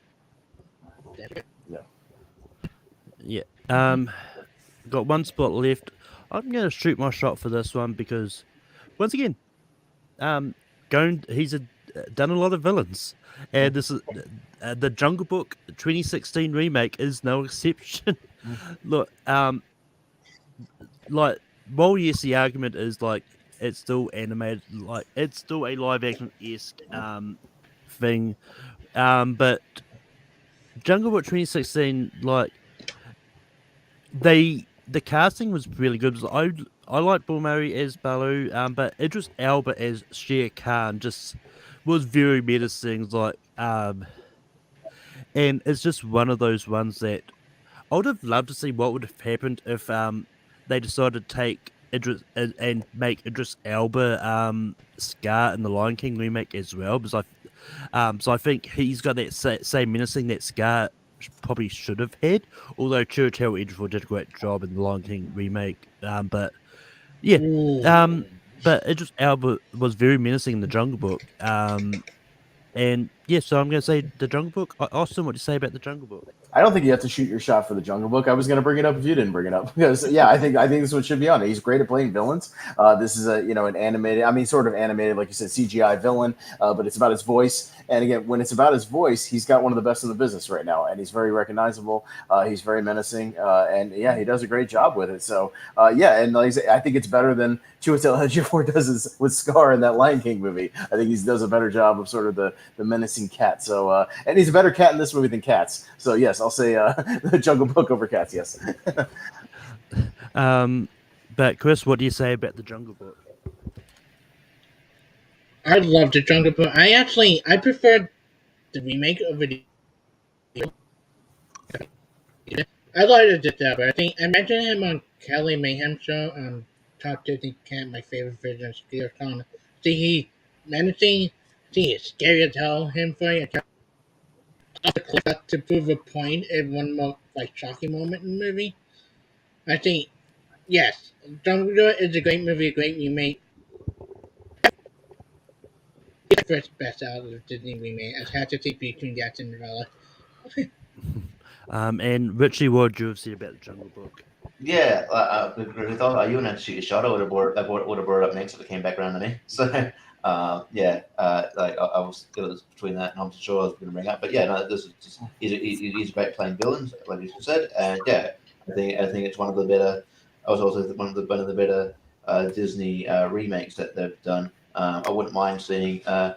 Yeah. Got one spot left. I'm gonna shoot my shot for this one because, once again, he's done a lot of villains, and this is the Jungle Book 2016 remake is no exception. Look, like, well, yes, the argument is like it's still animated, like it's still a live action esque thing, but Jungle Book 2016, like, the casting was really good. I like Bill Murray as Baloo, but Idris Elba as Shere Khan just was very menacing, like, and it's just one of those ones that I would have loved to see what would have happened if they decided to take Idris and make Idris Elba Scar in the Lion King remake as well, because I think he's got that same menacing that Scar probably should have had. Although Chiwetel Ejiofor did a great job in the Lion King remake, but yeah, Ooh. but Idris Elba was very menacing in the Jungle Book, and yeah, so I'm going to say the Jungle Book. Austin, what do you say about the Jungle Book? I don't think you have to shoot your shot for the Jungle Book. I was going to bring it up if you didn't bring it up because yeah, I think this one should be on it. He's great at playing villains. This is an animated, sort of animated, like you said, CGI villain, but it's about his voice. And again, when it's about his voice, he's got one of the best in the business right now, and he's very recognizable. He's very menacing, and yeah, he does a great job with it. So yeah, and like I say, I think it's better than Chiwetel Ejiofor does with Scar in that Lion King movie. I think he does a better job of sort of the menacing cat. So and he's a better cat in this movie than Cats. So yes, I'll say the Jungle Book over Cats. Yes. But Chris, what do you say about the Jungle Book? I love the Jungle Book. I prefer the remake of it. I like it that, but I think I mentioned him on Kelly Mayhem show. Top Disney Cat, my favorite version of Shere Khan. See, he menacing. See, it's scary as hell. Him fighting to prove a point in one more shocking moment in the movie. I think yes, Jungle Book is a great movie, a great remake. First best out of the Disney remake. I had to take between Jackson and Novella. And Richie, what would you have said about the Jungle Book? Yeah, I thought you wanted to shoot a shot. I would have brought it up next if it came back around to me. So, yeah, I was between that and I'm sure I was going to bring up. But yeah, no, this is just he's great playing villains, like you said, and yeah, I think it's one of the better. I was also one of the better Disney remakes that they've done. I wouldn't mind seeing. I'm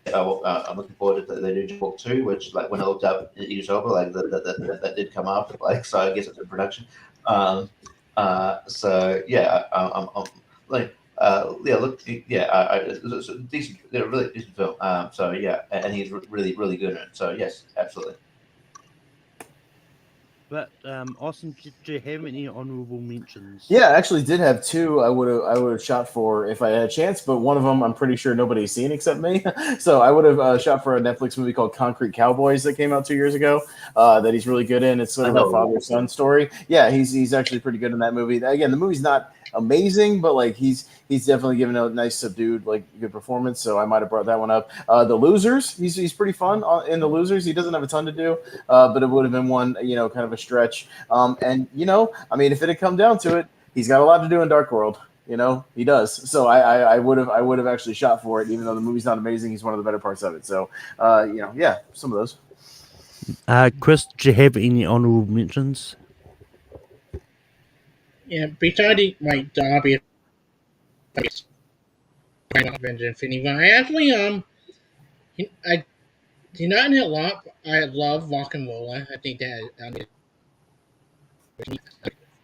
looking forward to they do Book 2, which when I looked up Idris Elba, that did come up. So I guess it's in production. So yeah, I'm it's a decent, really decent film. So yeah, and he's really good in it. So yes, absolutely. But Austin, do you have any honorable mentions? Yeah, I actually did have two. I would have shot for if I had a chance, but one of them I'm pretty sure nobody's seen except me. So I would have shot for a Netflix movie called Concrete Cowboys that came out 2 years ago. That he's really good in. It's sort of a father-son story. Yeah, he's actually pretty good in that movie. Again, the movie's not amazing, but like he's definitely given a nice subdued like good performance. So I might have brought that one up. The Losers, he's pretty fun in The Losers. He doesn't have a ton to do, but it would have been one kind of a stretch. And I mean, if it had come down to it, he's got a lot to do in Dark World. He does. So I would have actually shot for it, even though the movie's not amazing. He's one of the better parts of it. So yeah, some of those. Chris, do you have any honorable mentions? Yeah, besides the obvious Avengers Infinity War, I actually I did not know a lot. But I love Rock and Roller. I think that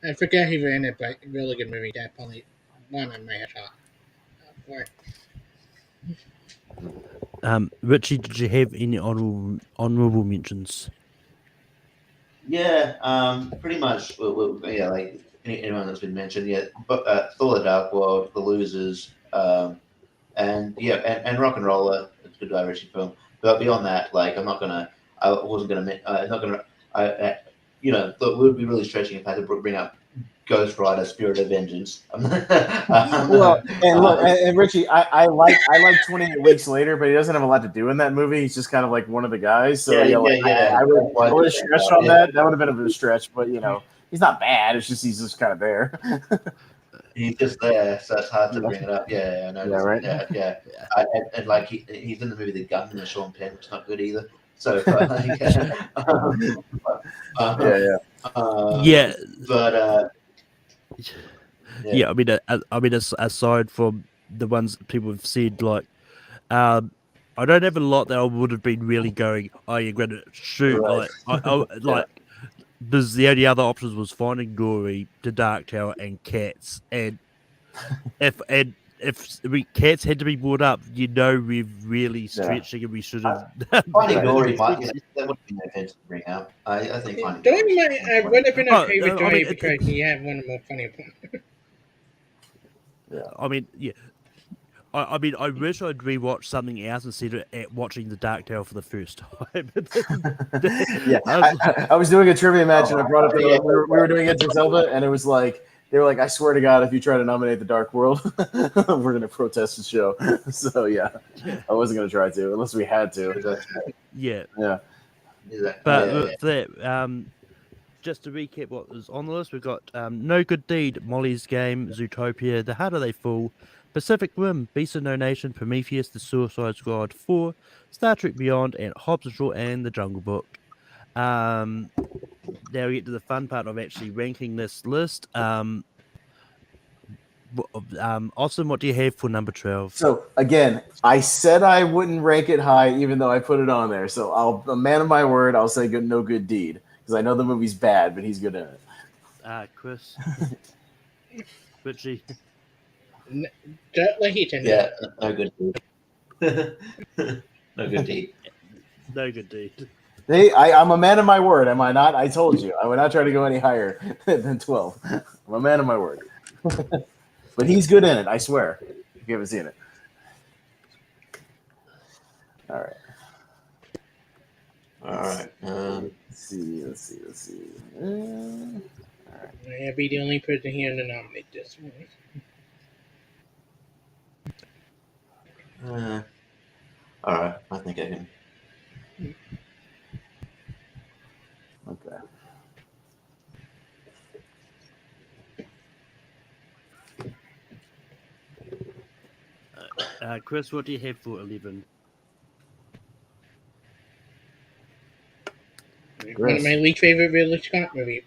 I forget he ran it, but really good movie. That probably one I might have shot for. Richie, did you have any honorable mentions? Yeah, pretty much. Yeah, like anyone that's been mentioned. Yeah, but Thor: The Dark World, The Losers, and Rock and Roller. It's a good direction film. But beyond that, like I wasn't gonna. Not gonna. It would be really stretching if I had to bring up Ghost Rider: Spirit of Vengeance. Well, and look, and Richie, I like 28 Weeks Later, but he doesn't have a lot to do in that movie. He's just kind of like one of the guys. So I would have stretched on that. That would have been a bit of a stretch, but he's not bad. It's just he's just kind of there. He's just there, so it's hard to bring it up. Yeah, I know. Yeah, right. Yeah. And like he's in the movie The Gun with Sean Penn, which is not good either. So yeah. But Yeah, I mean, aside from the ones that people have said, like, I don't have a lot that I would have been really going, oh, you're going to shoot, Right. like, because the only other options was Finding Dory, The Dark Tower, and Cats, and if Cats had to be brought up, we're really stretching, and we should have. Finding Dory that would have been okay to bring up. I think Finding Dory would have been okay with Oh, Dory because he had one of the more funny points. Yeah. I mean, yeah. I mean, I wish I'd rewatch something else instead of watching The Dark Tower for the first time. Yeah, I was doing a trivia match and I brought up we were doing Idris Elba, and it was like they were like, I swear to God, if you try to nominate The Dark World, we're gonna protest the show. So yeah, I wasn't gonna try to unless we had to. Yeah. But for that, just to recap what was on the list, we've got No Good Deed, Molly's Game, Zootopia, The Harder They Fall, Pacific Rim, Beast of No Nation, Prometheus, The Suicide Squad 4, Star Trek Beyond, and Hobbs & Shaw and The Jungle Book. Now we get to the fun part of actually ranking this list. Austin, what do you have for number 12? So again, I said I wouldn't rank it high, even though I put it on there. So a man of my word, I'll say No Good Deed, because I know the movie's bad, but he's good in it. Chris, Richie. Like he tended. Yeah, No Good Deed. No Good Deed. No Good Deed. Hey, I'm a man of my word, am I not? I told you. I would not try to go any higher than 12. I'm a man of my word. But he's good in it, I swear, if you haven't seen it. All right. Let's see. All right. I'll be the only person here to nominate this one. All right, I think I can. Okay. Chris, what do you have for 11? One of my least favorite Ridley Scott movies.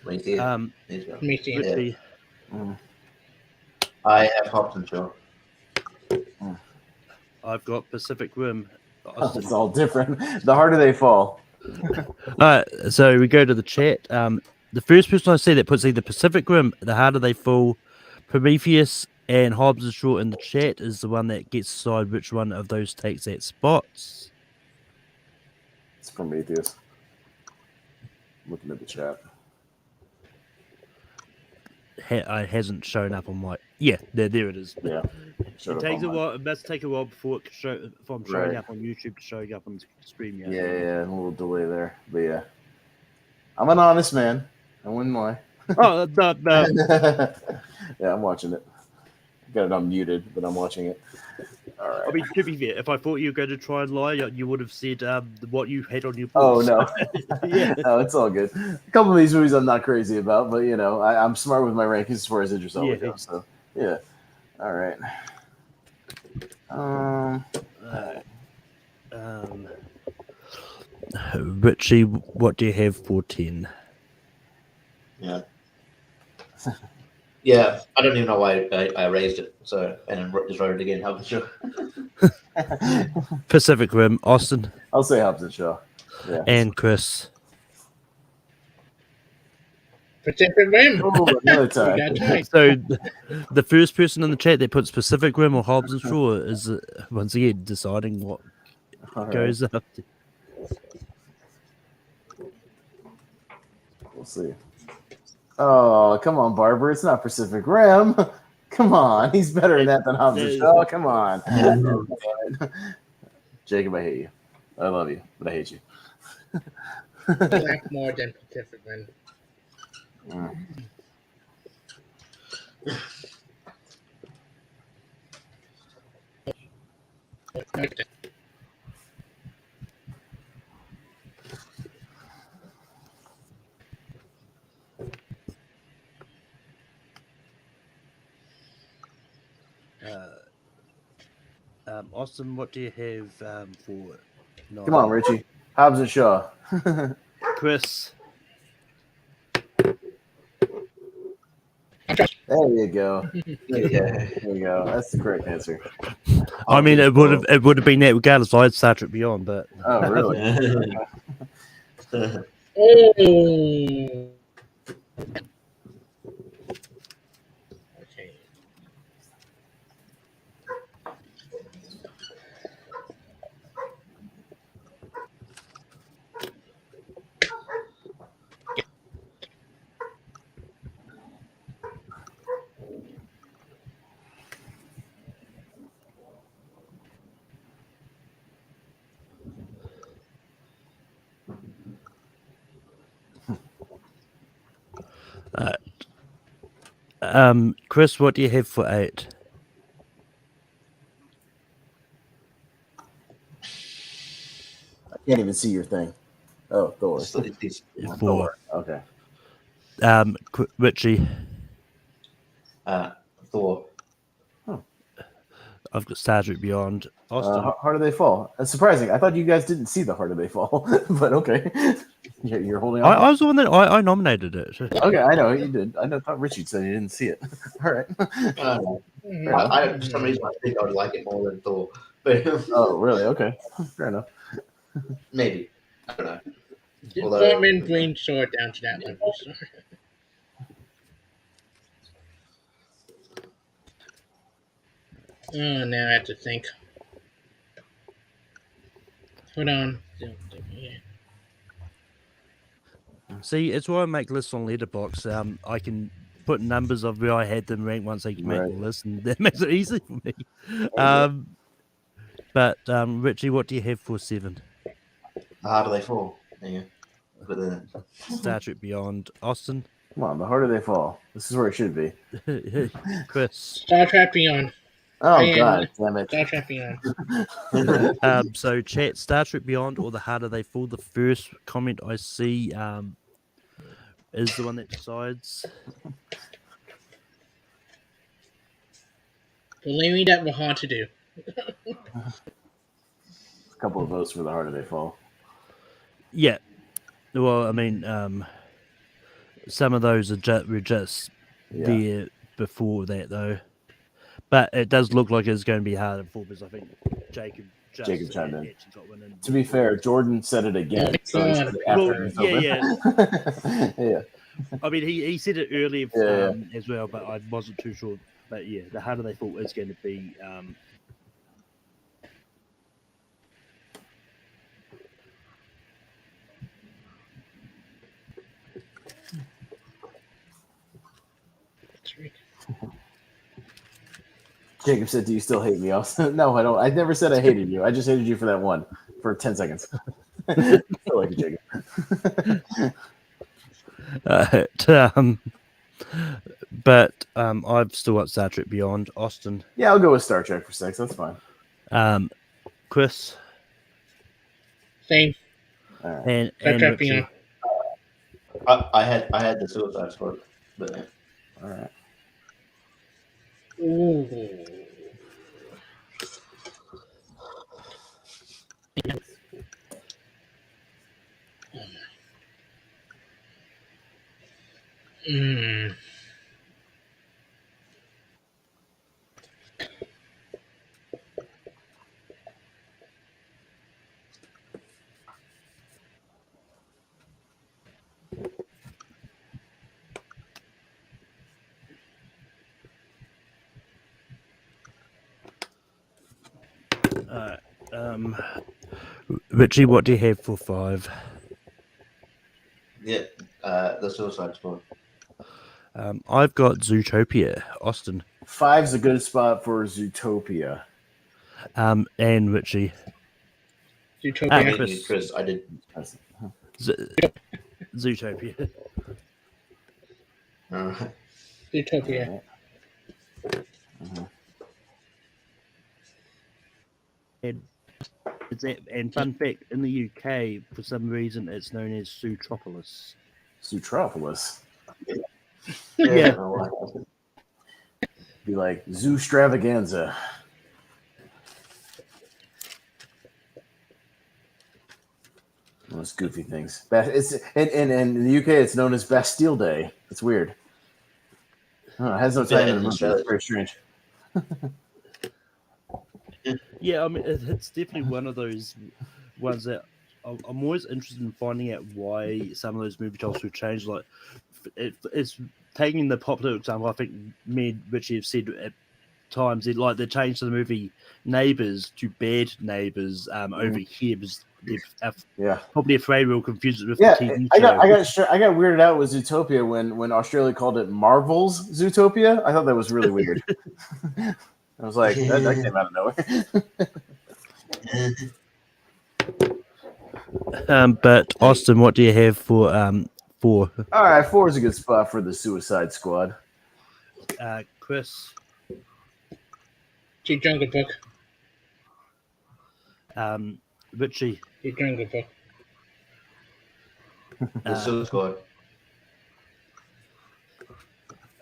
Me too. Richie. I have Hobbs & Shaw. I've got Pacific Rim. It's all different. The harder they fall. So we go to the chat. The first person I see that puts either Pacific Rim, The Harder They Fall, Prometheus, and Hobbs & Shaw in the chat is the one that gets to decide which one of those takes that spots. It's Prometheus. Looking at the chat. It hasn't shown up on my. Yeah, there it is. Yeah. It takes a while. It must take a while before it from showing up on YouTube to showing up on stream. Yeah, a little delay there, but yeah, I'm an honest man. I wouldn't lie. Oh no. Yeah, I'm watching it. Got it unmuted, but I'm watching it. All right. I mean, to be fair, if I thought you were going to try and lie, you would have said what you had on your. Oh no. Yeah. No, it's all good. A couple of these movies I'm not crazy about, but you know, I'm smart with my rankings as far as Idris Elba goes. So yeah. All right. Richie, what do you have for 10? Yeah. Yeah, I don't even know why I raised it. So, and then just wrote it again. How sure. Pacific Rim, Austin. I'll say Hobbs and Shaw. Yeah. And Chris. Pacific Rim. Oh, another tie. So the first person in the chat that puts Pacific Rim or Hobbs and Shaw is once again deciding what goes up. We'll see. Oh, come on, Barber. It's not Pacific Rim. Come on. He's better than that than Hobbs and Shaw. Come on. Jacob, I hate you. I love you, but I hate you. I like more than Pacific Rim. Austin, what do you have for? Come on, Richie. Hobbs and Shaw. Chris. There you go. There you go. That's the correct answer. I mean, it would have been that regardless. I had Star Trek Beyond, but oh, really? Oh. Okay. Chris, what do you have for 8? I can't even see your thing. Oh, Thor. 4. Okay. Richie. Thor. I've got Star Trek Beyond. Austin. Harder They Fall. That's surprising. I thought you guys didn't see the Harder They Fall, but okay. You're holding on. I was the one that I nominated it. Okay, I know you did. I thought Richie said he didn't see it. All right. I for some reason I think I would like it more than Thor. But Oh, really? Okay. Fair enough. maybe. I don't know. Department Green Sword down to that level. So. Oh, now I have to think. Hold on. See, it's why I make lists on Letterboxd. I can put numbers of where I had them ranked once I can make the list, and that makes it easy for me. But Richie, what do you have for 7? How do they fall? Yeah. But Star Trek Beyond. Austin. Come on, the Harder They Fall. This is where it should be. Chris. Star Trek Beyond. Oh, God damn it. Star Trek Beyond. So chat, Star Trek Beyond or The Harder They Fall. The first comment I see is the one that decides. Believe me, that was hard to do. A couple of votes for the Harder They Fall. Yeah. Well, I mean, some of those were just there before that, though. But it does look like it's going to be harder for because I think Jacob chimed in. Got one in. To be fair, Jordan said it again. So he said it after it's over. Yeah. I mean, he said it earlier as well, but I wasn't too sure. But yeah, the harder they fall is going to be. Jacob said, "Do you still hate me?" No, I don't. I never said I hated you. I just hated you for that one for 10 seconds. I still like you, Jacob. But I've still got Star Trek Beyond. Austin. Yeah, I'll go with Star Trek for 6. That's fine. Chris. Same. All right. And Star Trek Richie. Beyond. I had the Suicide Squad, but yeah. All right. Ooh. Mm. Richie, what do you have for 5? Yeah, the Suicide Squad. I've got Zootopia. Austin. 5's a good spot for Zootopia. And Richie. Zootopia. Chris, I did. Zootopia. All right. Zootopia. And fun fact, in the UK, for some reason, it's known as Zootropolis. Zootropolis. Yeah. Be like Zoostravaganza. Those goofy things. It's in the UK. It's known as Bastille Day. It's weird. It has no time in the movie. It's very strange. Yeah, I mean, it's definitely one of those ones that I'm always interested in finding out why some of those movie titles would change. Like, it's taking the popular example. I think me and Richie have said at times they changed the movie Neighbours to Bad Neighbours over here because they're probably afraid we'll confuse it with the TV show. I got weirded out with Zootopia when Australia called it Marvel's Zootopia. I thought that was really weird. I was like, that came out of nowhere. But Austin, what do you have for 4? All right, 4 is a good spot for the Suicide Squad. Chris. The Jungle Book. Richie. The Jungle Book. The Suicide Squad.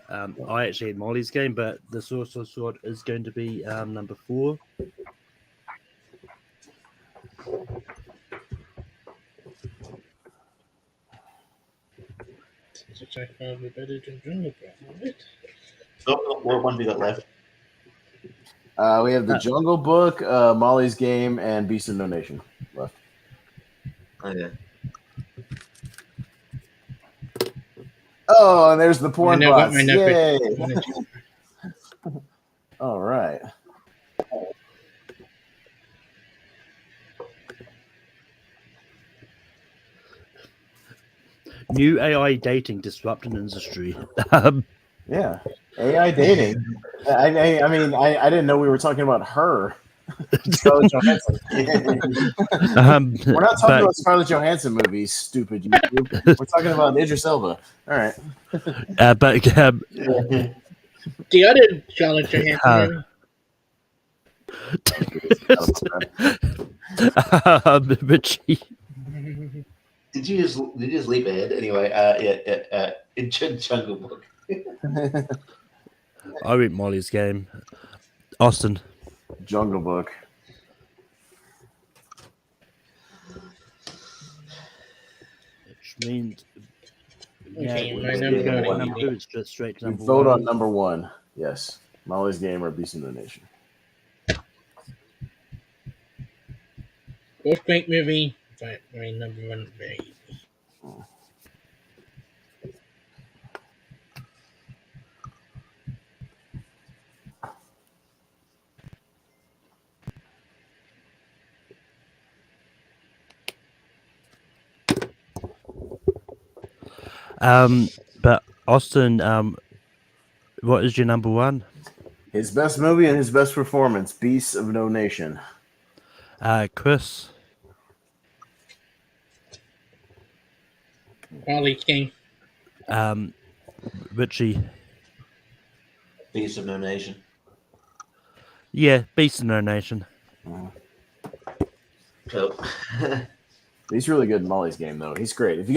I actually had Molly's Game, but the Suicide Squad is going to be number 4. What one we got left? We have the Jungle Book, Molly's Game, and Beast of No Nation left. Oh, yeah. Oh, and there's the porn bots. Yay! All right. New AI dating disrupting industry. Yeah, AI dating. I mean, I didn't know we were talking about her. Scarlett Johansson. We're not talking about Scarlett Johansson movies, stupid YouTube. We're talking about Idris Elba. All right. But the other Scarlett Johansson movie. Richie. Did you just leap ahead? Anyway, in Jungle Book. I went Molly's Game. Austin. Jungle Book. Which means number 2 is just straight to number 1. Vote on number 1. Yes. Molly's Game or Beast of the Nation. Both great movie, but my number 1 very easy. But Austin, what is your number 1? His best movie and his best performance, Beasts of No Nation. Chris. Molly's game. Richie. Beast of No Nation. Yeah, Beast of No Nation. Cool. He's really good in Molly's Game, though. He's great. If you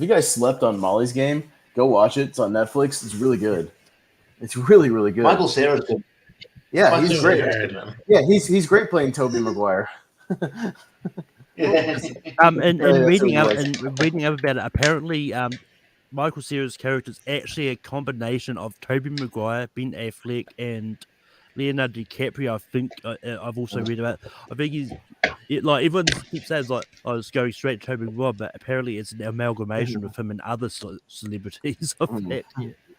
guys slept on Molly's Game, go watch it. It's on Netflix. It's really good. It's really, really good. Michael Cera's good. Yeah, Michael he's great. Cera's good, man. Yeah, he's great playing Tobey Maguire. Yeah. And Yeah, reading that's up what it and reading up about it, apparently Michael Cera's character is actually a combination of Tobey Maguire, Ben Affleck, and Leonardo DiCaprio. I think I've also read about. I think like everyone keeps saying like, "Oh, it's going straight to Tobey Maguire," but apparently it's an amalgamation of him and other celebrities of that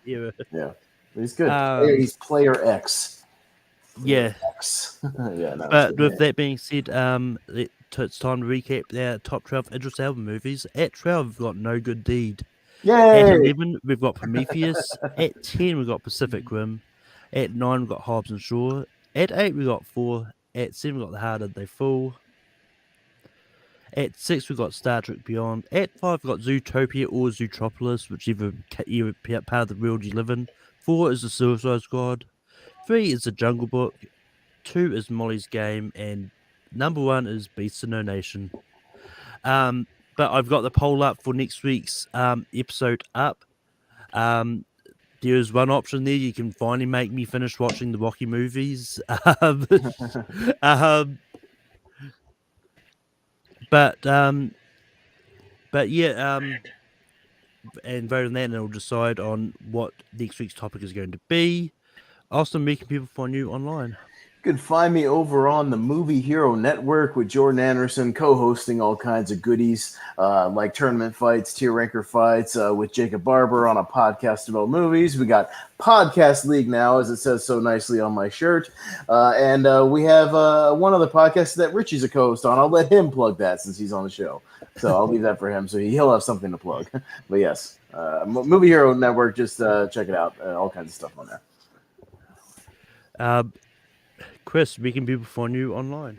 era. Yeah, he's good. He's Player X. Yeah. X. Yeah. No, But with that being said, it's time to recap our top 12 Idris Elba movies. At 12, we've got No Good Deed. Yay! At 11, we've got Prometheus. At 10, we've got Pacific Rim. At 9, we've got Hobbs and Shaw. At 8, we've got 4. At 7, we've got The Harder They Fall. At 6, we've got Star Trek Beyond. At 5, we've got Zootopia or Zootropolis, whichever part of the world you live in. 4 is The Suicide Squad. 3 is The Jungle Book. 2 is Molly's Game. And number 1 is Beasts of No Nation. But I've got the poll up for next week's episode up. There's one option there. You can finally make me finish watching the Rocky movies. But yeah, and vote on that, and it'll decide on what next week's topic is going to be. Austin, where can people find you online? You can find me over on the Movie Hero Network with Jordan Anderson, co-hosting all kinds of goodies like tournament fights, tier ranker fights with Jacob Barber on a podcast about movies. We got Podcast League now, as it says so nicely on my shirt. And we have one other podcast that Richie's a co-host on. I'll let him plug that since he's on the show. So I'll leave that for him so he'll have something to plug. But yes, Movie Hero Network, just check it out. All kinds of stuff on there. Chris, where can people find you online?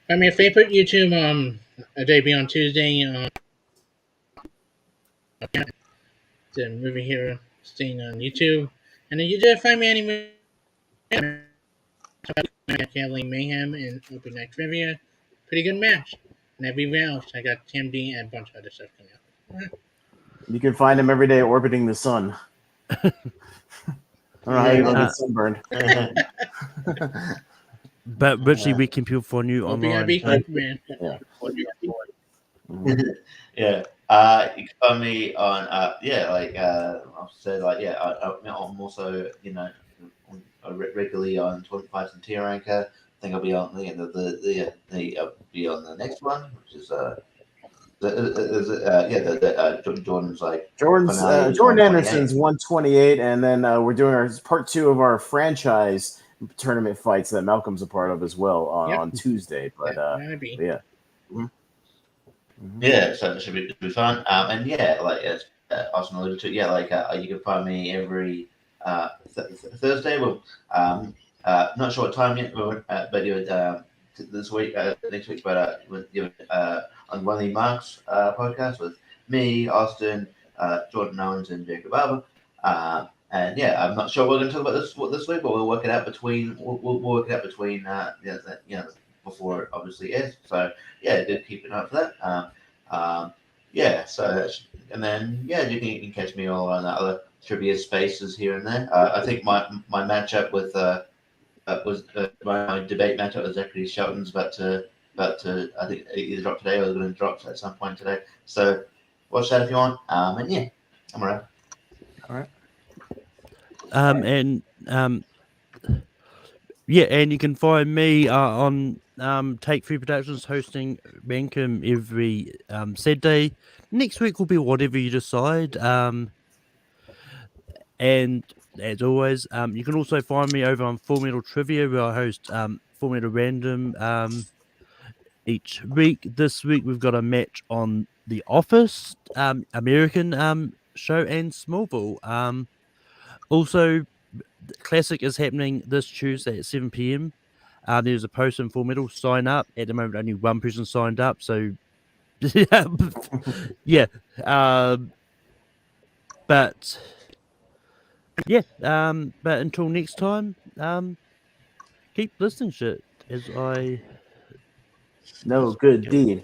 My favorite YouTube debut on Tuesday. The Movie Hero staying on YouTube, and then you just find me anywhere. Kathleen Mayhem and Open Night Trivia. Pretty good match. And everywhere else, I got Tim D and a bunch of other stuff coming up. You can find him every day orbiting the sun. I don't know how you don't get sunburned. But Richie, where can people find you online? Man. Yeah. You can find me on I'll say I'm also regularly on 25 and tier ranker. I think I'll be on I'll be on the next one, which is Jordan's like Jordan Anderson's 128, and then we're doing our part 2 of our franchise tournament fights that Malcolm's a part of as well on Tuesday. But yeah. Mm-hmm. Yeah, so it should be fun. And yeah, like as Austin alluded to, you can find me every Thursday. Well, not sure what time yet, but this week, next week, but on one of the Marks podcast with me, Austin, Jordan Owens, and Jacob Barber. And yeah, I'm not sure we're going to talk about this week, but we'll work it out between before it obviously is. So yeah, do keep an eye out for that. And then you can catch me all on other trivia spaces here and there. I think my matchup with my debate matchup with Zachary Shelton's about to I think either drop today or they're going to drop at some point today. So watch that if you want. And yeah, I'm around. All right. And you can find me on Take 3 Productions hosting Bankum every Saturday. Next week will be whatever you decide. And as always, you can also find me over on Full Metal Trivia, where I host Full Metal Random each week. This week we've got a match on The Office, American show, and Smallville. Also, Classic is happening this Tuesday at 7 p.m. There's a post in Full Metal. Sign up. At the moment, only one person signed up. So, yeah. But yeah. But until next time, keep listening, shit. As I. No good deed.